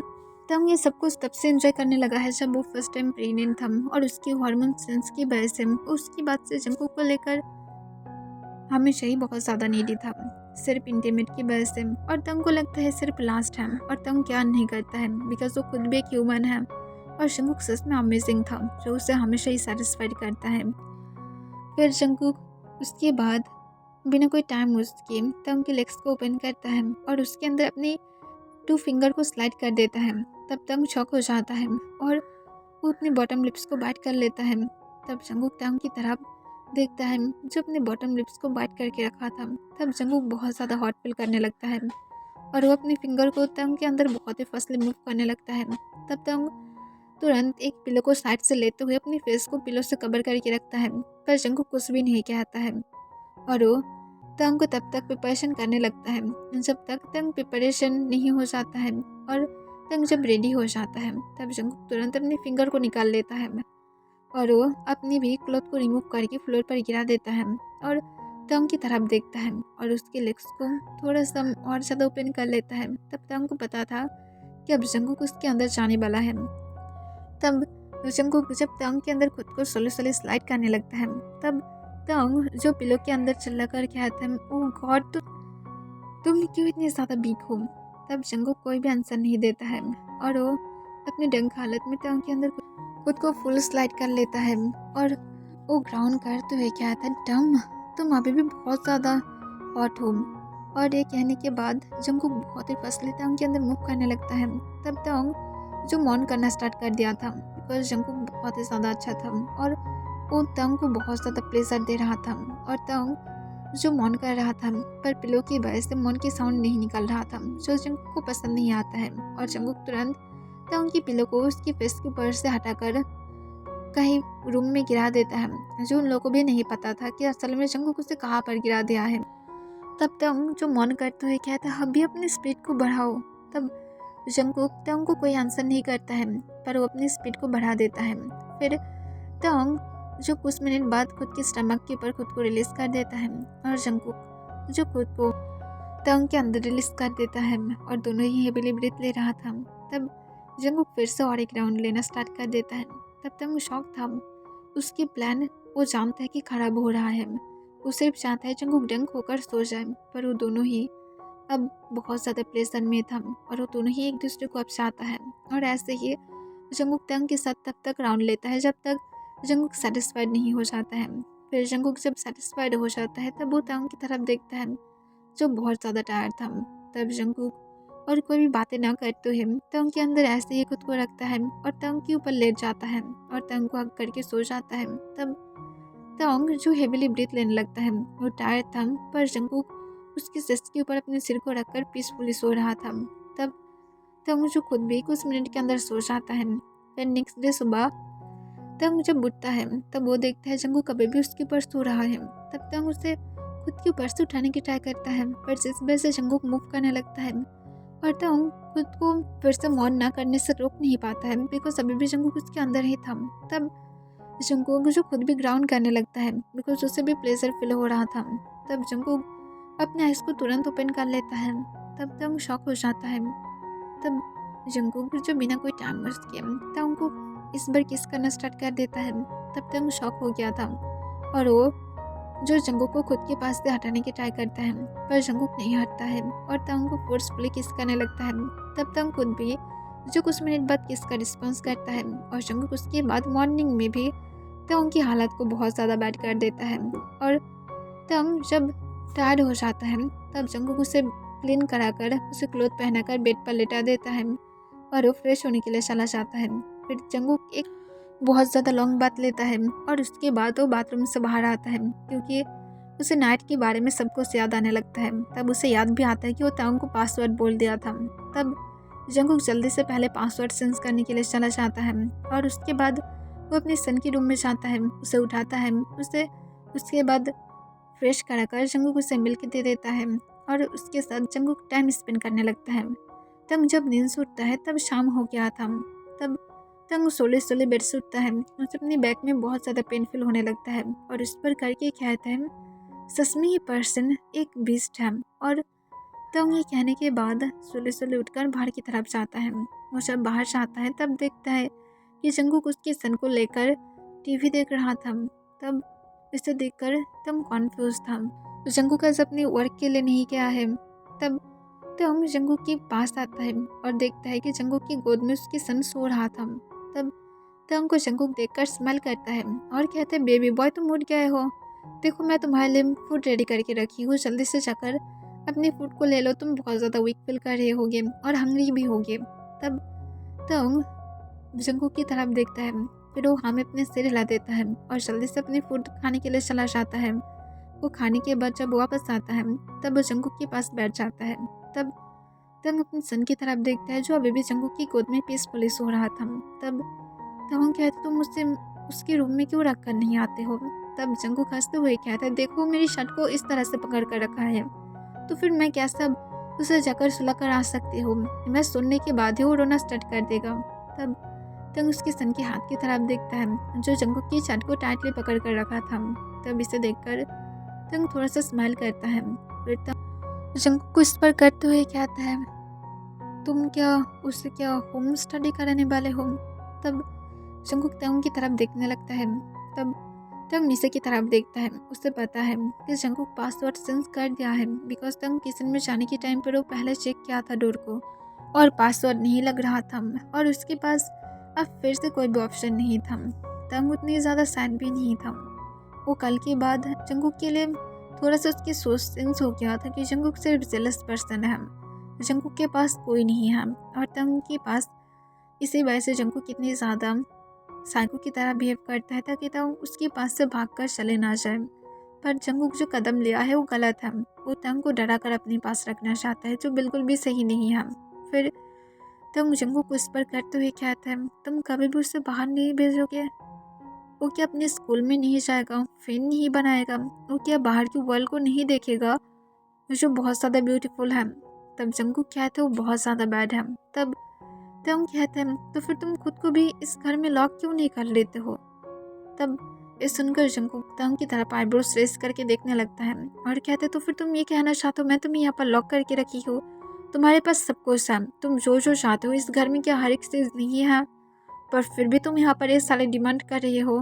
तंग ये सब कुछ तब से एंजॉय करने लगा है जब वो फर्स्ट टाइम प्रेग्नेंट था और उसकी हार्मोन सेंस की वजह से उसकी बात से जंगकुक को लेकर हमेशा ही बहुत ज़्यादा नीडी था, सिर्फ इंटीमेट की वजह से। और तंग को लगता है सिर्फ लास्ट है और तंग क्या नहीं करता है बिकॉज वो खुद भी एक ह्यूमन है और जंगकुक सच में अमेजिंग था जो उसे हमेशा ही सेटिस्फाइड करता है। फिर जंगकुक उसके बाद बिना कोई टाइम उसके तंग के लेग्स को ओपन करता है और उसके अंदर अपनी 2 फिंगर को स्लाइड कर देता है। तब तंग शॉक हो जाता है और वो अपने बॉटम लिप्स को बाइट कर लेता है। तब जंगकुक तंग की तरफ देखता है जो अपने बॉटम लिप्स को बाइट करके रखा था। तब जंगकुक बहुत ज़्यादा हॉट फील करने लगता है और वो अपनी फिंगर को तंग के अंदर बहुत ही फसले मूव करने लगता है। तब तंग तुरंत एक पिलो को साइड से लेते हुए अपने फेस को पिलो से कवर करके रखता है, पर जंगकुक कुछ भी नहीं कहता है और वो तंग को तब तक प्रिपरेशन करने लगता है जब तक तंग प्रिपरेशन नहीं हो जाता है। और तंग जब रेडी हो जाता है तब जंगकुक तुरंत अपने फिंगर को निकाल लेता है और वो अपनी भी क्लॉथ को रिमूव करके फ्लोर पर गिरा देता है और तंग की तरफ देखता है और उसके लेग्स को थोड़ा सा और ज़्यादा ओपन कर लेता है। तब तंग को पता था कि अब जंगकुक उसके अंदर जाने वाला है। तब जंगकुक जब तंग के अंदर खुद को स्लो स्लो स्लाइड करने लगता है तब तंग जो पिलो के अंदर चिल्ला कर कहता है, ओह गॉड तुम क्यों इतने ज़्यादा वीक हो। तब जंगकुक कोई भी आंसर नहीं देता है और वो अपनी डंक हालत में तंग के अंदर खुद को फुल स्लाइड कर लेता है और वो ग्राउंड करते हुए कहता है, डम तुम अभी भी बहुत ज़्यादा हॉट हो। और ये कहने के बाद जंगकुक बहुत ही फसले तंग के अंदर मूव करने लगता है। तब तंग जो मौन करना स्टार्ट कर दिया था बिकॉज जंगकुक बहुत ही ज़्यादा अच्छा था और वो तंग को बहुत ज़्यादा प्लेजर दे रहा था और तंग जो मौन कर रहा था पर पिलो की वजह से मौन की साउंड नहीं निकल रहा था जो जंगकुक को पसंद नहीं आता है। और जंगकुक तुरंत तंग की पिलो को उसकी फेस के ऊपर से हटाकर कहीं रूम में गिरा देता है जो उन लोगों को भी नहीं पता था कि असल में जंगकुक उसे कहाँ पर गिरा दिया है। तब तंग जो मौन करते हुए कहता है, अभी अपनी स्पीड को बढ़ाओ। तब जंगकुक तंग को कोई आंसर नहीं करता है पर वो अपनी स्पीड को बढ़ा देता है। फिर तंग जो कुछ मिनट बाद खुद के स्टमक के ऊपर खुद को रिलीज कर देता है और जंगकुक जो खुद को तंग के अंदर रिलीज कर देता है और दोनों ही हेवीली ब्रीथ ले रहा था। तब जंगकुक फिर से और एक राउंड लेना स्टार्ट कर देता है। तब तंग शॉक था, उसकी प्लान वो जानता है कि खराब हो रहा है, वो सिर्फ चाहता है जंगकुक डंक होकर सो जाए। पर वो दोनों ही अब बहुत ज़्यादा प्लेजर में था और वो दोनों ही एक दूसरे को अब चाहता है और ऐसे ही जंगकुक तंग के साथ तब तक राउंड लेता है जब तक जंगकुक सेटिस्फाइड नहीं हो जाता है। फिर जंगकुक जब सेटिस्फाइड हो जाता है तब वो तंग की तरफ देखता है जो बहुत ज़्यादा टायर्ड था। तब जंगकुक और कोई भी बातें ना करते हुए तंग के अंदर ऐसे ही खुद को रखता है और तंग के ऊपर लेट जाता है और तंग को हग करके सो जाता है। तब तंग जो हेवीली ब्रीथ लेने लगता है वो टायर्ड था पर जंगकुक उसकी चेस्ट के ऊपर अपने सिर को रखकर पीसफुली सो रहा था। तब तंग जो खुद भी कुछ मिनट के अंदर सो जाता है। फिर नेक्स्ट डे सुबह तंग जब उठता है तब वो देखता है जंगू कभी भी उसके ऊपर सो रहा है। तब तंग उसे खुद के ऊपर से उठाने की ट्राई करता है, पर जिस वजह से जंगू मूव करने लगता है और तंग खुद को फिर से मौन ना करने से रोक नहीं पाता है, बिकॉज अभी भी जंगू उसके अंदर ही था। तब जंगू जो खुद भी ग्राउंड करने लगता है, बिकॉज उसे भी प्लेजर फील हो रहा था। तब जंगू अपने आइज को तुरंत ओपन कर लेता है। तब तंग शॉक हो जाता है। तब जंगू जो बिना कोई टाइम वेस्ट किए तंग को इस बार किस करना स्टार्ट कर देता है। तब तंग शॉक हो गया था और वो जो जंगू को खुद के पास से हटाने की ट्राई करता है, पर जंगू नहीं हटता है और तंग को फोर्सफुली किस करने लगता है। तब तंग खुद भी जो कुछ मिनट बाद किस का रिस्पॉन्स करता है और जंगू उसके बाद मॉर्निंग में भी तंग की हालत को बहुत ज़्यादा बैड कर देता है। और तंग जब टायर्ड हो जाता है तब जंगू उसे क्लीन कराकर उसे क्लोथ पहनाकर बेड पर लेटा देता है और वो फ्रेश होने के लिए चला जाता है। फिर जंगू एक बहुत ज़्यादा लॉन्ग बात लेता है और उसके बाद वो बाथरूम से बाहर आता है, क्योंकि उसे नाइट के बारे में सब कुछ याद आने लगता है। तब उसे याद भी आता है कि वो तंग को पासवर्ड बोल दिया था। तब जंगू जल्दी से पहले पासवर्ड सेंस करने के लिए चला जाता है और उसके बाद वो अपने सन के रूम में जाता है, उसे उठाता है, उसके बाद फ्रेश कराकर जंगू को उसे मिल के दे देता है और उसके साथ जंगू टाइम स्पेंड करने लगता है। तब जब नींद से उठता है तब शाम हो गया था। तब तंग सोले सोले बेड से उठता है, उसे अपने बैक में बहुत ज़्यादा पेनफुल होने लगता है और उस पर करके कहता है सच में ये पर्सन एक बीस्ट है। और तंग ये कहने के बाद सोले सोले उठकर बाहर की तरफ जाता है। वो जब बाहर जाता है तब देखता है कि जंगू उसके सन को लेकर टीवी देख रहा था। तब इसे देखकर तंग कॉन्फ्यूज था, जंगू का अपने वर्क के लिए नहीं गया है। तब तंग जंगू के पास आता है और देखता है कि जंगू की गोद में उसके सन सो रहा था। तब तंग को जंगू देखकर स्माइल करता है और कहता है बेबी बॉय तुम उठ गए हो, देखो मैं तुम्हारे लिए फूड रेडी करके रखी हूँ, जल्दी से जाकर अपने फूड को ले लो, तुम बहुत ज़्यादा वीक फील कर रहे होगे और हंग्री भी होगे। तब तंग जंगू की तरफ देखता है, फिर वो हमें अपने सिर हिला देता है और जल्दी से अपने फूड खाने के लिए चला जाता है। वो खाने के बाद जब वापस आता है तब वो जंगू के पास बैठ जाता है। तब तंग अपने सन की तरफ देखता है जो अभी भी जंगू की गोद में पीसफुली सो रहा था। तब तंग कहता तुम मुझसे उसके रूम में क्यों रख कर नहीं आते हो। तब जंगू हंसते हुए कहता है देखो मेरी शर्ट को इस तरह से पकड़ कर रखा है, तो फिर मैं कैसे अब उसे जाकर सुला कर आ सकती हूँ, मैं सुनने के बाद ही वो रोना स्टार्ट कर देगा। तब तंग उसके सन के हाथ की तरफ देखता है जो जंगू की शर्ट को टाइटली पकड़ कर रखा था। तब इसे देखकर तंग थोड़ा सा स्माइल करता है। फिर तंग जंगू को इस पर करते हुए कहता है तुम क्या उससे क्या होम स्टडी कराने वाले हो। तब जंगू तंग की तरफ देखने लगता है। तब तंग नीचे की तरफ देखता है, उसे पता है कि जंगू पासवर्ड सेंस कर दिया है, बिकॉज तंग किचन में जाने के टाइम पर वो पहले चेक किया था डोर को और पासवर्ड नहीं लग रहा था और उसके पास अब फिर से कोई भी ऑप्शन नहीं था। तंग उतनी ज़्यादा सैड भी नहीं था। वो कल के बाद जंगू के लिए थोड़ा सा उसकी सोच सेंस हो गया था कि जंगू सिर्फ जेलस पर्सन है, जंगू के पास कोई नहीं है और तंग के पास। इसी वजह से जंगू कितनी ज़्यादा साइको की तरह बिहेव करता है ताकि तंग उसके पास से भागकर चले ना जाए। पर जंगू जो कदम लिया है वो गलत है, वो तंग को डरा कर अपने पास रखना चाहता है जो बिल्कुल भी सही नहीं है। फिर तंग जंगू को इस पर करते हुए कहता है तुम कभी भी उसे बाहर नहीं भेजोगे, वो क्या अपने स्कूल में नहीं जाएगा, फ्रेंड नहीं बनाएगा, वो क्या बाहर की वर्ल्ड को नहीं देखेगा जो बहुत ज़्यादा ब्यूटीफुल है। तब जंगू कहते वो बहुत ज़्यादा बैड है। तब तंग कहते हैं तो फिर तुम खुद को भी इस घर में लॉक क्यों नहीं कर लेते हो। तब ये सुनकर जंगू तंग की तरफ आईब्रोज रेस करके देखने लगता है और कहते तो फिर तुम ये कहना चाहते हो मैं तुम्हें यहाँ पर लॉक करके रखी हूँ, तुम्हारे पास सब कुछ है, तुम जो जो चाहते हो इस घर में क्या हर एक चीज़ नहीं है, पर फिर भी तुम यहाँ पर ये सारे डिमांड कर रही हो।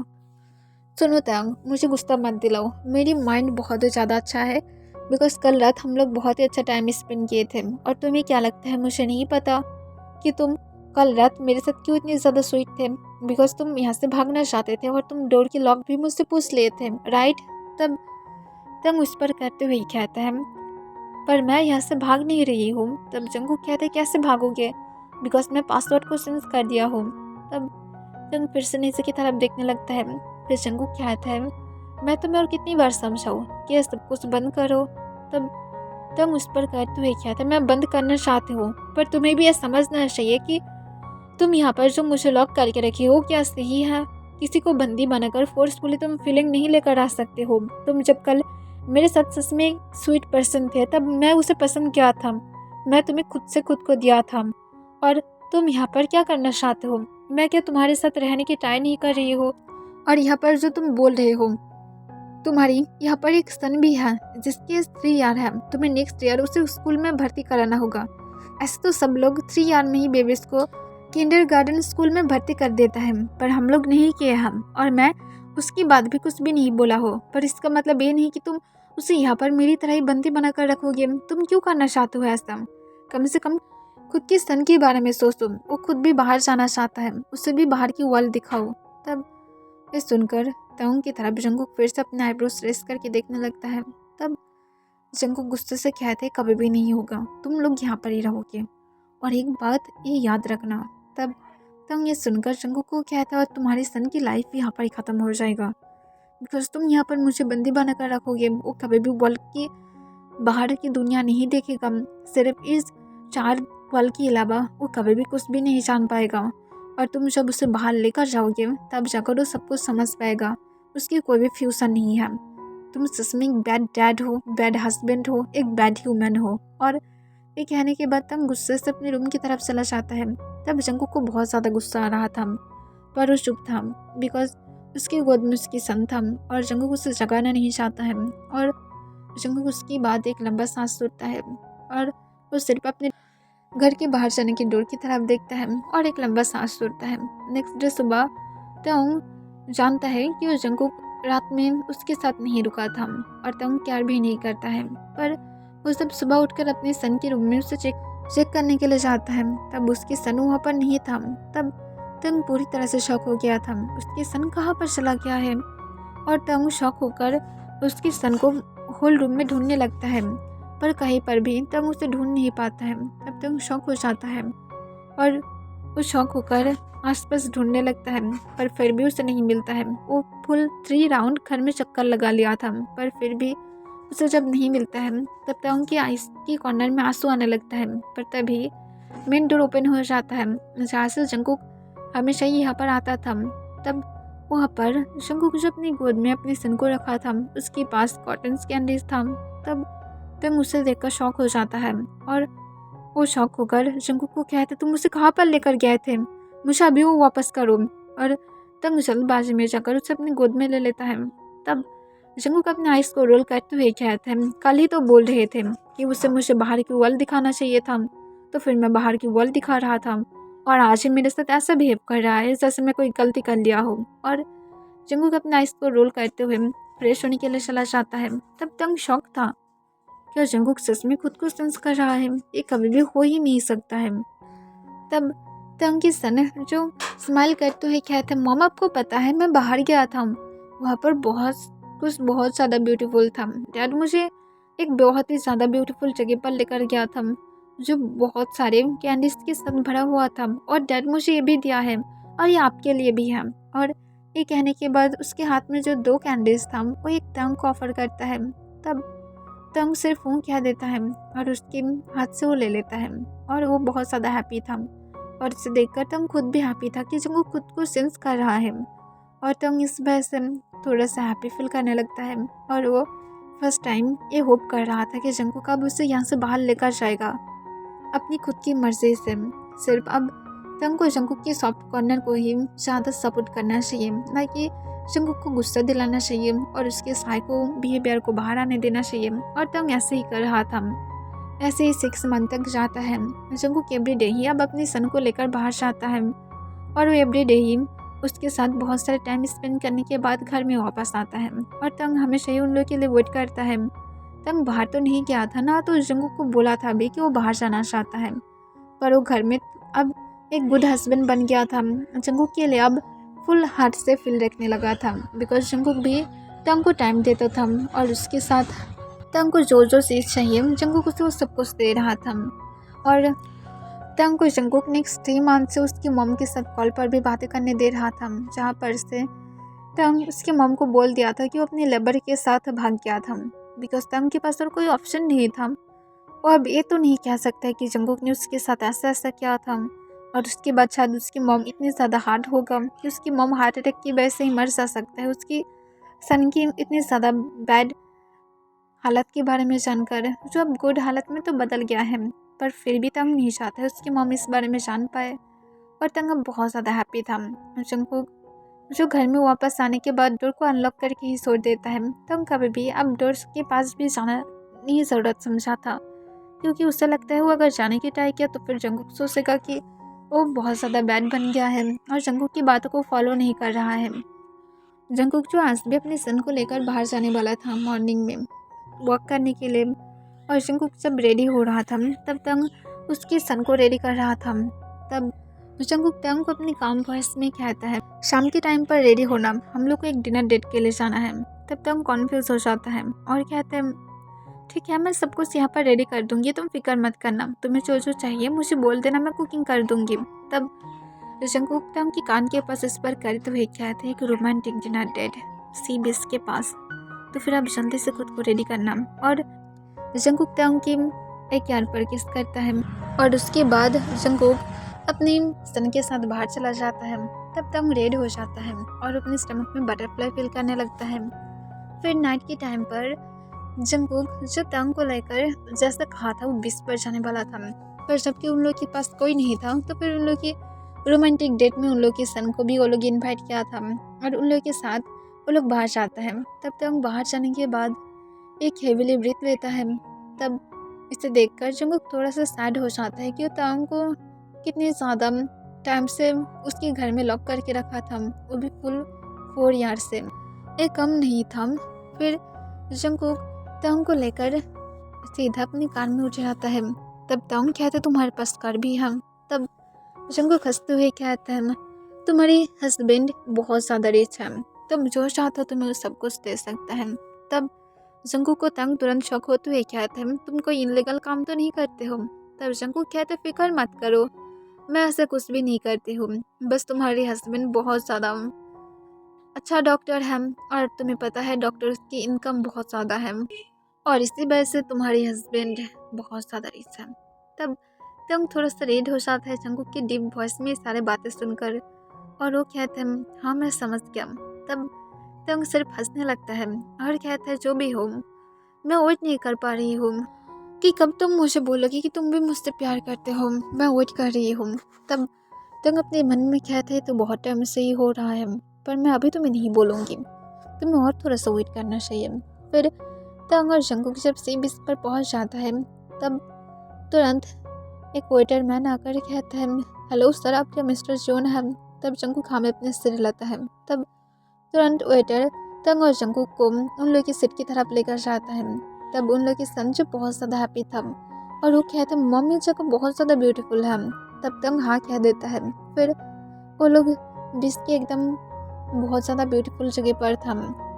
सुनो तंग मुझे गुस्सा मत दिलाओ, मेरी माइंड बहुत ही ज़्यादा अच्छा है, बिकॉज कल रात हम लोग बहुत ही अच्छा टाइम स्पेंड किए थे और तुम्हें क्या लगता है मुझे नहीं पता कि तुम कल रात मेरे साथ क्यों इतनी ज़्यादा स्वीट थे, बिकॉज तुम यहाँ से भागना चाहते थे और तुम डोर की लॉक भी मुझसे पूछ लिए थे, राइट। तब तंग उस पर करते हुए कहता है पर मैं यहाँ से भाग नहीं रही हूँ। तब जंगू कहते कैसे भागोगे, बिकॉज मैं पासवर्ड को सेंस कर दिया हूँ। तब तंग फिर से नीचे की तरफ देखने लगता है। फिर जंगू कहता है मैं तुम्हें और कितनी बार समझाऊँ कि सब कुछ बंद करो। तब तंग उस पर करते हुए कहता है मैं बंद करना चाहती हूँ, पर तुम्हें भी यह समझना चाहिए कि तुम यहाँ पर जो मुझे लॉक करके रखी हो क्या सही है, किसी को बंदी बनाकर फोर्सफुली तुम फीलिंग नहीं लेकर आ सकते हो। तुम जब कल मेरे साथ सच में एक स्वीट पर्सन थे तब मैं उसे पसंद किया था। मैं तुम्हें खुद से खुद को दिया था। और तुम यहाँ पर क्या करना चाहते हो? मैं क्या तुम्हारे साथ रहने की ट्राई नहीं कर रही हो? और यहाँ पर जो तुम बोल रहे हो, तुम्हारी यहाँ पर एक सन भी है जिसके 3 ईयर है। तुम्हें नेक्स्ट ईयर उसे स्कूल में भर्ती कराना होगा। ऐसे तो सब लोग 3 ईयर में ही बेबीज को किंडरगार्टन स्कूल में भर्ती कर देता है, पर हम लोग नहीं किए हम। और मैं उसकी बात भी कुछ भी नहीं बोला हो, पर इसका मतलब ये नहीं कि तुम उसे यहाँ पर मेरी तरह ही बंदी बनाकर रखोगे। तुम क्यों करना चाहते हो ऐसा? कम से कम खुद की सन के बारे में सोचो। वो खुद भी बाहर जाना चाहता है, उसे भी बाहर की वर्ल्ड दिखाओ। तब ये सुनकर तंग की तरफ जंगकुक फिर से अपने आईब्रोज रेस करके देखने लगता है। तब जंगकुक गुस्से से कहते, कभी भी नहीं होगा, तुम लोग यहाँ पर ही रहोगे और एक बात ये याद रखना। तब तंग ये सुनकर जंगकुक को कहता है, और तुम्हारी सन की लाइफ भी यहाँ पर ही ख़त्म हो जाएगा, बिकॉज तुम यहाँ पर मुझे बंदी बनाकर रखोगे। वो कभी भी वर्ल्ड की बाहर की दुनिया नहीं देखेगा। सिर्फ इस 4 पल के अलावा वो कभी भी कुछ भी नहीं जान पाएगा। और तुम जब उसे बाहर लेकर जाओगे तब जाकर वो सब कुछ समझ पाएगा। उसकी कोई भी फ्यूचर नहीं है। तुम सच में एक बैड डैड हो, बैड हस्बैंड हो, एक बैड ह्यूमन हो। और ये कहने के बाद तंग गुस्से से अपने रूम की तरफ चला जाता है। तब जंगकुक को बहुत ज़्यादा गुस्सा आ रहा था, पर वो चुप था बिकॉज उसकी गोद में उसकी सन था और जंगकुक उसे जगाना नहीं चाहता है। और जंगकुक उसकी बात एक लंबा सांस सुनता है और वो सिर्फ अपने घर के बाहर जाने की डोर की तरफ देखता है और एक लंबा सांस छोड़ता है। नेक्स्ट डे सुबह तंग जानता है कि वो जंगकुक रात में उसके साथ नहीं रुका था और तंग केयर भी नहीं करता है, पर वो जब सुबह उठकर अपने सन के रूम में उसे चेक करने के लिए जाता है तब उसकी सन वहाँ पर नहीं था। तब तंग पूरी तरह से शॉक हो गया था, उसकी सन कहाँ पर चला गया है। और तंग शॉक होकर उसकी सन को होल रूम में ढूंढने लगता है, पर कहीं पर भी तंग उसे ढूंढ नहीं पाता है। तब तंग शॉक हो जाता है और वो शॉक होकर आसपास ढूंढने लगता है, पर फिर भी उसे नहीं मिलता है। वो फुल 3 राउंड घर में चक्कर लगा लिया था, पर फिर भी उसे जब नहीं मिलता है तब तंग की आइस की कॉर्नर में आंसू आने लगता है। पर तभी मेन डोर ओपन हो जाता है जहाँ से जंगकुक हमेशा ही यहाँ पर आता था। तब वहाँ पर जंगकुक जो अपनी गोद में अपनी सन को रखा था उसके पास कॉटन कैंडीज था। तब तंग उसे देखकर शॉक हो जाता है और वो शॉक होकर जंगकुक को कहते, तुम उसे कहाँ पर लेकर गए थे, मुझे अभी वो वापस करो। और तंग जल्दबाजी में जाकर उसे अपनी गोद में ले लेता है। तब जंगकुक अपने आइस को रोल करते हुए कहते हैं, कल ही तो बोल रहे थे कि उसे मुझे बाहर की वर्ल्ड दिखाना चाहिए था, तो फिर मैं बाहर की वर्ल्ड दिखा रहा था और आज ही मेरे साथ ऐसा बिहेव कर रहा है जैसे मैं कोई गलती कर लिया हो। और जंगकुक अपने आइस को रोल करते हुए फ्रेश होने के लिए चला जाता है। तब तंग शॉक था, क्या जंगकुक सच में खुद को सेंस कर रहा है? ये कभी भी हो ही नहीं सकता है। तब तंग की सन जो स्माइल करते हुए कहते, मॉम आपको पता है मैं बाहर गया था, वहाँ पर बहुत ज़्यादा ब्यूटीफुल था। डैड मुझे एक बहुत ही ज़्यादा ब्यूटीफुल जगह पर लेकर गया था जो बहुत सारे कैंडीज के साथ भरा हुआ था, और डैड मुझे ये भी दिया है और ये आपके लिए भी है। और ये कहने के बाद उसके हाथ में जो 2 कैंडीज था वो एक तंग को ऑफर करता है। तब तंग सिर्फ वो कह देता है और उसके हाथ से वो ले लेता है और वो बहुत ज़्यादा हैप्पी था। और इसे देखकर तंग खुद भी हैप्पी था कि जंगकुक खुद को सेंस कर रहा है, और तंग इस वजह से थोड़ा सा हैप्पी फील करने लगता है। और वो फर्स्ट टाइम ये होप कर रहा था कि जंगकुक अब उसे यहाँ से बाहर लेकर जाएगा अपनी खुद की मर्जी से। सिर्फ अब तंग को जंगकुक की सॉफ्ट कॉर्नर को ही ज़्यादा सपोर्ट करना चाहिए, ना कि जंगकुक को गुस्सा दिलाना चाहिए और उसके साइको बिहेवियर को बाहर आने देना चाहिए। और तंग ऐसे ही कर रहा था। ऐसे ही 6 मंथ तक जाता है। जंगकुक एवरीडे ही अब अपनी सन को लेकर बाहर जाता है और वो एवरीडे ही उसके साथ बहुत सारे टाइम स्पेंड करने के बाद घर में वापस आता है। और तंग हमेशा ही उन लोग के लिए वेट करता है। तंग बाहर तो नहीं गया था ना, तो जंगकुक को बोला था भी कि वो बाहर जाना चाहता है, पर वो घर में अब एक गुड हस्बैंड बन गया था। जंगकुक के लिए अब फुल हार्ट से फील रखने लगा था, बिकॉज जंगकुक भी तंग को टाइम देता था और उसके साथ तंग को जो चीज़ चाहिए जंगकुक उसे वो सब कुछ दे रहा था। और तंग को जंगकुक नेक्स्ट 3 मंथ से उसकी मॉम के साथ कॉल पर भी बातें करने दे रहा था, जहाँ पर से तंग उसकी मॉम को बोल दिया था कि वो अपने लेबर के साथ भाग गया था, बिकॉज तंग के पास और कोई ऑप्शन नहीं था। वो अब ये तो नहीं कह सकता कि जंगकुक ने उसके साथ ऐसा किया था और उसके बाद शायद उसकी मॉम इतनी ज़्यादा हार्ड होगा कि उसकी मॉम हार्ट अटैक की वजह से ही मर जा सकता है। उसकी सन की इतनी ज़्यादा बैड हालत के बारे में जानकर जो अब गुड हालत में तो बदल गया है, पर फिर भी तंग नहीं चाहता है उसकी मॉम इस बारे में जान पाए। और तंग अब बहुत ज़्यादा हैप्पी था। जंगकुक जो घर में वापस आने के बाद डोर को अनलॉक करके ही छोड़ देता है। तंग कभी भी अब डोर के पास भी जाना नहीं ज़रूरत समझा था, क्योंकि उसे लगता है वो अगर जाने की ट्राई किया तो फिर जंगकुक सोचेगा कि वो बहुत ज़्यादा बैड बन गया है और जंगकुक की बातों को फॉलो नहीं कर रहा है। जंगकुक जो आज भी अपने सन को लेकर बाहर जाने वाला था मॉर्निंग में वॉक करने के लिए, और जंगकुक जब रेडी हो रहा था तब तंग उसके सन को रेडी कर रहा था। तब जंगकुक तंग को अपनी काम वॉइस में कहता है, शाम के टाइम पर रेडी होना, हम लोग को एक डिनर डेट के लिए जाना है। तब तंग कॉन्फ्यूज हो जाता है और कहते हैं, ठीक है मैं सब कुछ यहाँ पर रेडी कर दूंगी, तुम फिक्र मत करना, तुम्हें जो जो चाहिए मुझे बोल देना, मैं कुकिंग कर दूंगी। तब जंगकुक तंग की कान के पास इस पर करते हुए कहते हैं, एक रोमांटिक डिनर डेट सी बीच के पास, तो फिर आप जल्दी से खुद को रेडी करना। और जंगकुक तंग की एक यार पर किस करता है और उसके बाद जंगकुक अपने सन के साथ बाहर चला जाता है। तब तंग रेड हो जाता है और अपने स्टमक में बटरफ्लाई फील करने लगता है। फिर नाइट के टाइम पर जंगकुक जो तंग को लेकर जैसा कहा था वो बीच पर जाने वाला था, पर जबकि उन लोग के पास कोई नहीं था तो फिर उन लोग की रोमांटिक डेट में उन लोग के सन को भी वो लोग इन्वाइट किया था और उन लोग के साथ वो लोग बाहर जाता है। तब तंग बाहर जाने के बाद एक हेवीली ब्रीथ लेता है। तब इसे देखकर जंगकुक थोड़ा सा सैड हो जाता है कि तंग को कितनी ज़्यादा टाइम से उसके घर में लॉक करके रखा था, वो भी फुल 4 ईयर से, एक कम नहीं था। फिर जंगकुक तंग को लेकर सीधा अपनी कार में उठ जाता है। तब तंग कहते तुम्हारे पास कार भी है। तब जंगकुक हंसते हुए कहते हैं, तुम्हारी हस्बैंड बहुत ज़्यादा रिच है, तुम जो चाहते हो तुम्हें सब कुछ दे सकता है। तब जंगकुक को तंग तुरंत शौक होते हुए कहते हैं, तुम कोई इनलीगल काम तो नहीं करते हो। तब जंगकुक कहते फिक्र मत करो, मैं ऐसा कुछ भी नहीं करती हूँ, बस तुम्हारे हस्बैंड बहुत ज़्यादा अच्छा डॉक्टर है और तुम्हें पता है डॉक्टर की इनकम बहुत ज़्यादा है और इसी वजह से तुम्हारे हस्बैंड बहुत ज़्यादा रिच है। तब तंग थोड़ा सा रेड हो जाता है जंगकुक की डीप वॉइस में सारे बातें सुनकर और वो कहते हैं, हाँ मैं समझ गया। तब तंग सिर्फ हंसने लगता है और कहता है, जो भी हो मैं वेट नहीं कर पा रही हूँ कि कब तुम मुझे बोलोगी कि तुम भी मुझसे प्यार करते हो, मैं वेट कर रही हूँ। तब तंग अपने मन में कहते हैं, तो बहुत टाइम से ही हो रहा है, पर मैं अभी तुम्हें नहीं बोलूँगी, तुम्हें और थोड़ा सा वेट करना चाहिए। फिर तंग और जंगकुक जब सी बीच पर पहुँच जाता है तब तुरंत एक वेटर मैन आकर कहता है, हेलो सर, आप क्या मिस्टर जॉन हैं? तब जंगकुक हाँ में अपने सिर हिलाता है। तब तुरंत वेटर तंग और जंगकुक को उन लोग की सीट की तरफ लेकर जाता है। तब उन लोग की सन जो बहुत ज़्यादा हैप्पी था और वो कहता है, मम्मी जगह बहुत ज़्यादा ब्यूटीफुल है। तब तंग हाँ कह देता है। फिर वो लोग बीच की एकदम बहुत ज़्यादा ब्यूटीफुल जगह पर था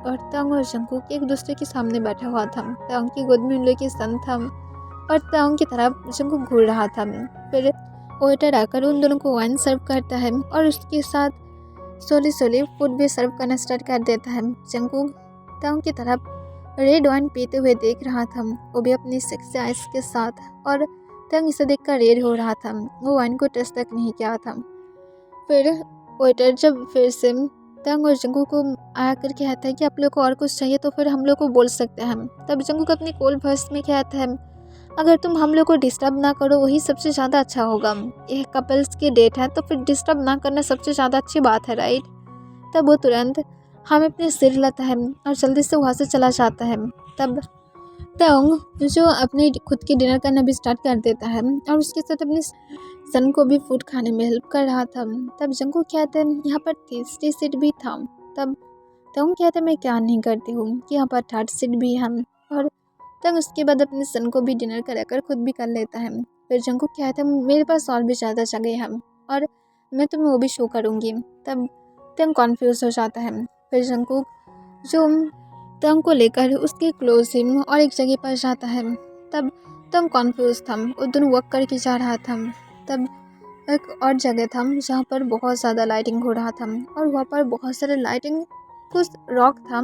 और तंग और जंगकुक एक दूसरे के सामने बैठा हुआ था। तंग की गोद में उन लोग की सन था और तंग की तरफ जंगकुक घूर रहा था। फिर वेटर आकर उन दोनों को वाइन सर्व करता है और उसके साथ सोली फूड भी सर्व करना स्टार्ट कर देता है। जंगकुक तंग की तरफ रेड वाइन पीते हुए देख रहा था, वो भी अपनी सेक्सी आइज के साथ, और तंग इसे देखकर रेड हो रहा था, वो वाइन को टेस्ट तक नहीं किया था। फिर वेटर जब फिर से तंग और जंगकुक को आकर कहता है कि आप लोग को और कुछ चाहिए तो फिर हम लोग को बोल सकते हैं। तब जंगकुक अपनी कोल्ड वॉइस में कहता है, अगर तुम हम लोग को डिस्टर्ब ना करो वही सबसे ज़्यादा अच्छा होगा, ये कपल्स की डेट है तो फिर डिस्टर्ब ना करना सबसे ज़्यादा अच्छी बात है, राइट। तब वो तुरंत हमें अपने सिर हिलाता है और जल्दी से वहाँ से चला जाता है। तब तंग जो अपने खुद की डिनर करना भी स्टार्ट कर देता है और उसके साथ अपने सन को भी फूड खाने में हेल्प कर रहा था। तब जंगकुक कहते हैं, यहाँ पर तीसरी सीट भी था। तब तंग कहते, मैं क्या नहीं करती हूँ कि यहाँ पर थर्ड सीट भी है, और तंग उसके बाद अपने सन को भी डिनर कराकर खुद भी कर लेता है। फिर जंगकुक कहता है, मेरे पास और भी ज़्यादा जगह है और मैं तुम्हें वो भी शो करूँगी। तब तंग कॉन्फ्यूज हो जाता है। फिर जंगकुक जो तंग को लेकर उसके क्लोज ही और एक जगह पर जाता है। तब तंग कॉन्फ्यूज था, वो दोनों वर्क करके जा रहा था। तब एक और जगह था जहाँ पर बहुत ज़्यादा लाइटिंग हो रहा था और वहाँ पर बहुत सारे लाइटिंग कुछ रॉक था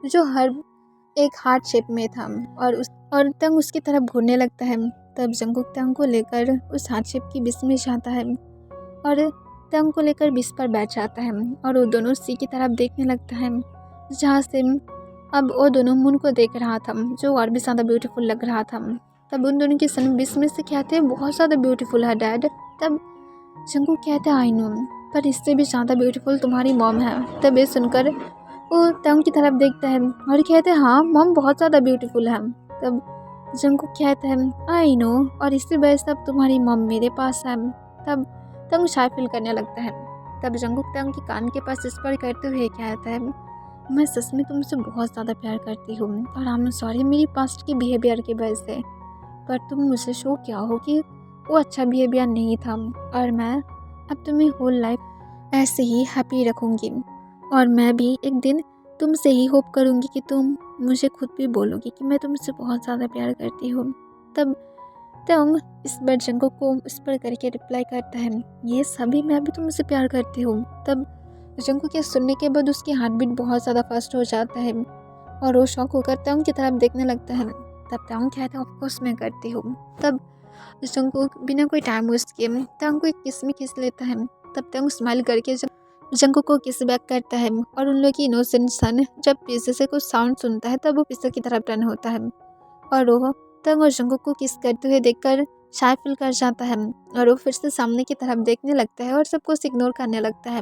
जो हर एक हार्ट शेप में था और तंग उसकी तरफ घूरने लगता है। तब जंगकुक तंग को लेकर उस हार्ट शेप की बीच में जाता है और तंग को लेकर बिस पर बैठ जाता है और वो दोनों सी की तरफ देखने लगता है, जहाँ से अब वो दोनों मून को देख रहा था, जो और भी ज़्यादा ब्यूटीफुल लग रहा था। तब उन दोनों के सन बिस में से कहते हैं बहुत ज़्यादा ब्यूटीफुल है डैड। तब जंगकुक कहते हैं आई नो, पर इससे भी ज़्यादा ब्यूटीफुल तुम्हारी मॉम है। तब ये सुनकर वो तंग की तरफ देखता है और कहते हैं हाँ मॉम बहुत ज़्यादा ब्यूटीफुल है। तब जंगकुक कहता है आई नो, और इससे वजह से अब तुम्हारी मॉम मेरे पास है। तब तंग शाय फील करने लगता है। तब जंगकुक तंग के कान के पास विस्पर करते हुए कहता है मैं सच में तुमसे बहुत ज़्यादा प्यार करती हूँ और आई एम सॉरी मेरी पास्ट के बिहेवियर की वजह से, पर तुम मुझे शो किया हो कि वो अच्छा बिहेवियर नहीं था और मैं अब तुम्हें होल लाइफ ऐसे ही हैप्पी रखूँगी। और मैं भी एक दिन तुमसे ही होप करूँगी कि तुम मुझे खुद भी बोलोगी कि मैं तुमसे बहुत ज़्यादा प्यार करती हूँ। तब तंग इस बार जंगकुक को उस पर करके रिप्लाई करता है ये सभी मैं भी तुमसे प्यार करती हूँ। तब जंगकुक के सुनने के बाद उसकी हार्ट बीट बहुत ज़्यादा फास्ट हो जाता है और वो शौक होकर तंग की तरफ देखने लगता है। तब तंग कहता है ऑफकोर्स मैं करती हूँ। तब जंगकुक बिना कोई टाइम वेस्ट किए तंग को एक किस में खींच लेता है। तब तंग स्माइल करके जंगकुक को किस बैक करता है और उन लोग की इनोसेंट सन जब पीछे से कुछ साउंड सुनता है तब वो पीछे की तरफ टर्न होता है और वो तंग और जंगकुक को किस करते हुए देखकर शाय फील कर जाता है और वो फिर से सामने की तरफ देखने लगता है और सब कुछ इग्नोर करने लगता है।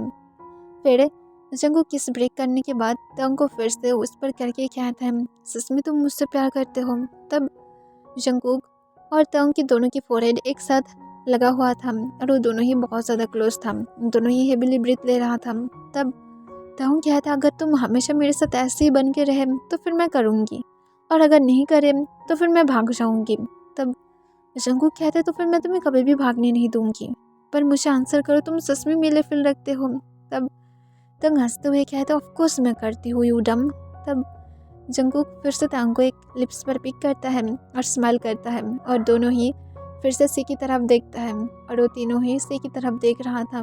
फिर जंगकुक किस ब्रेक करने के बाद तंग को फिर से उस पर करके कहता है सच में तुम मुझसे प्यार करते हो। तब जंगकुक और तंग की दोनों की फोरहेड एक साथ लगा हुआ था और वो दोनों ही बहुत ज़्यादा क्लोज था, दोनों ही हेवीली ब्रीथ ले रहा था। तब तंग कहता अगर तुम हमेशा मेरे साथ ऐसे ही बन के रहे तो फिर मैं करूँगी, और अगर नहीं करे तो फिर मैं भाग जाऊँगी। तब जंगकुक कहते तो फिर मैं तुम्हें कभी भी भागने नहीं दूँगी, पर मुझे आंसर करो तुम सच में मेरे फील रखते हो। तब तंग हंसते हुए कहता ऑफकोर्स मैं करती हूँ यू डम। तब जंगकुक फिर से तंग को एक लिप्स पर पिक करता है और स्माइल करता है और दोनों ही फिर से सी की तरफ देखता है और वो तीनों ही सी की तरफ देख रहा था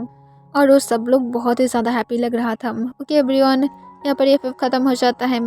और वो सब लोग बहुत ही ज़्यादा हैप्पी लग रहा था। ओके एवरीवन, यहाँ पर ये फिल्म ख़त्म हो जाता है।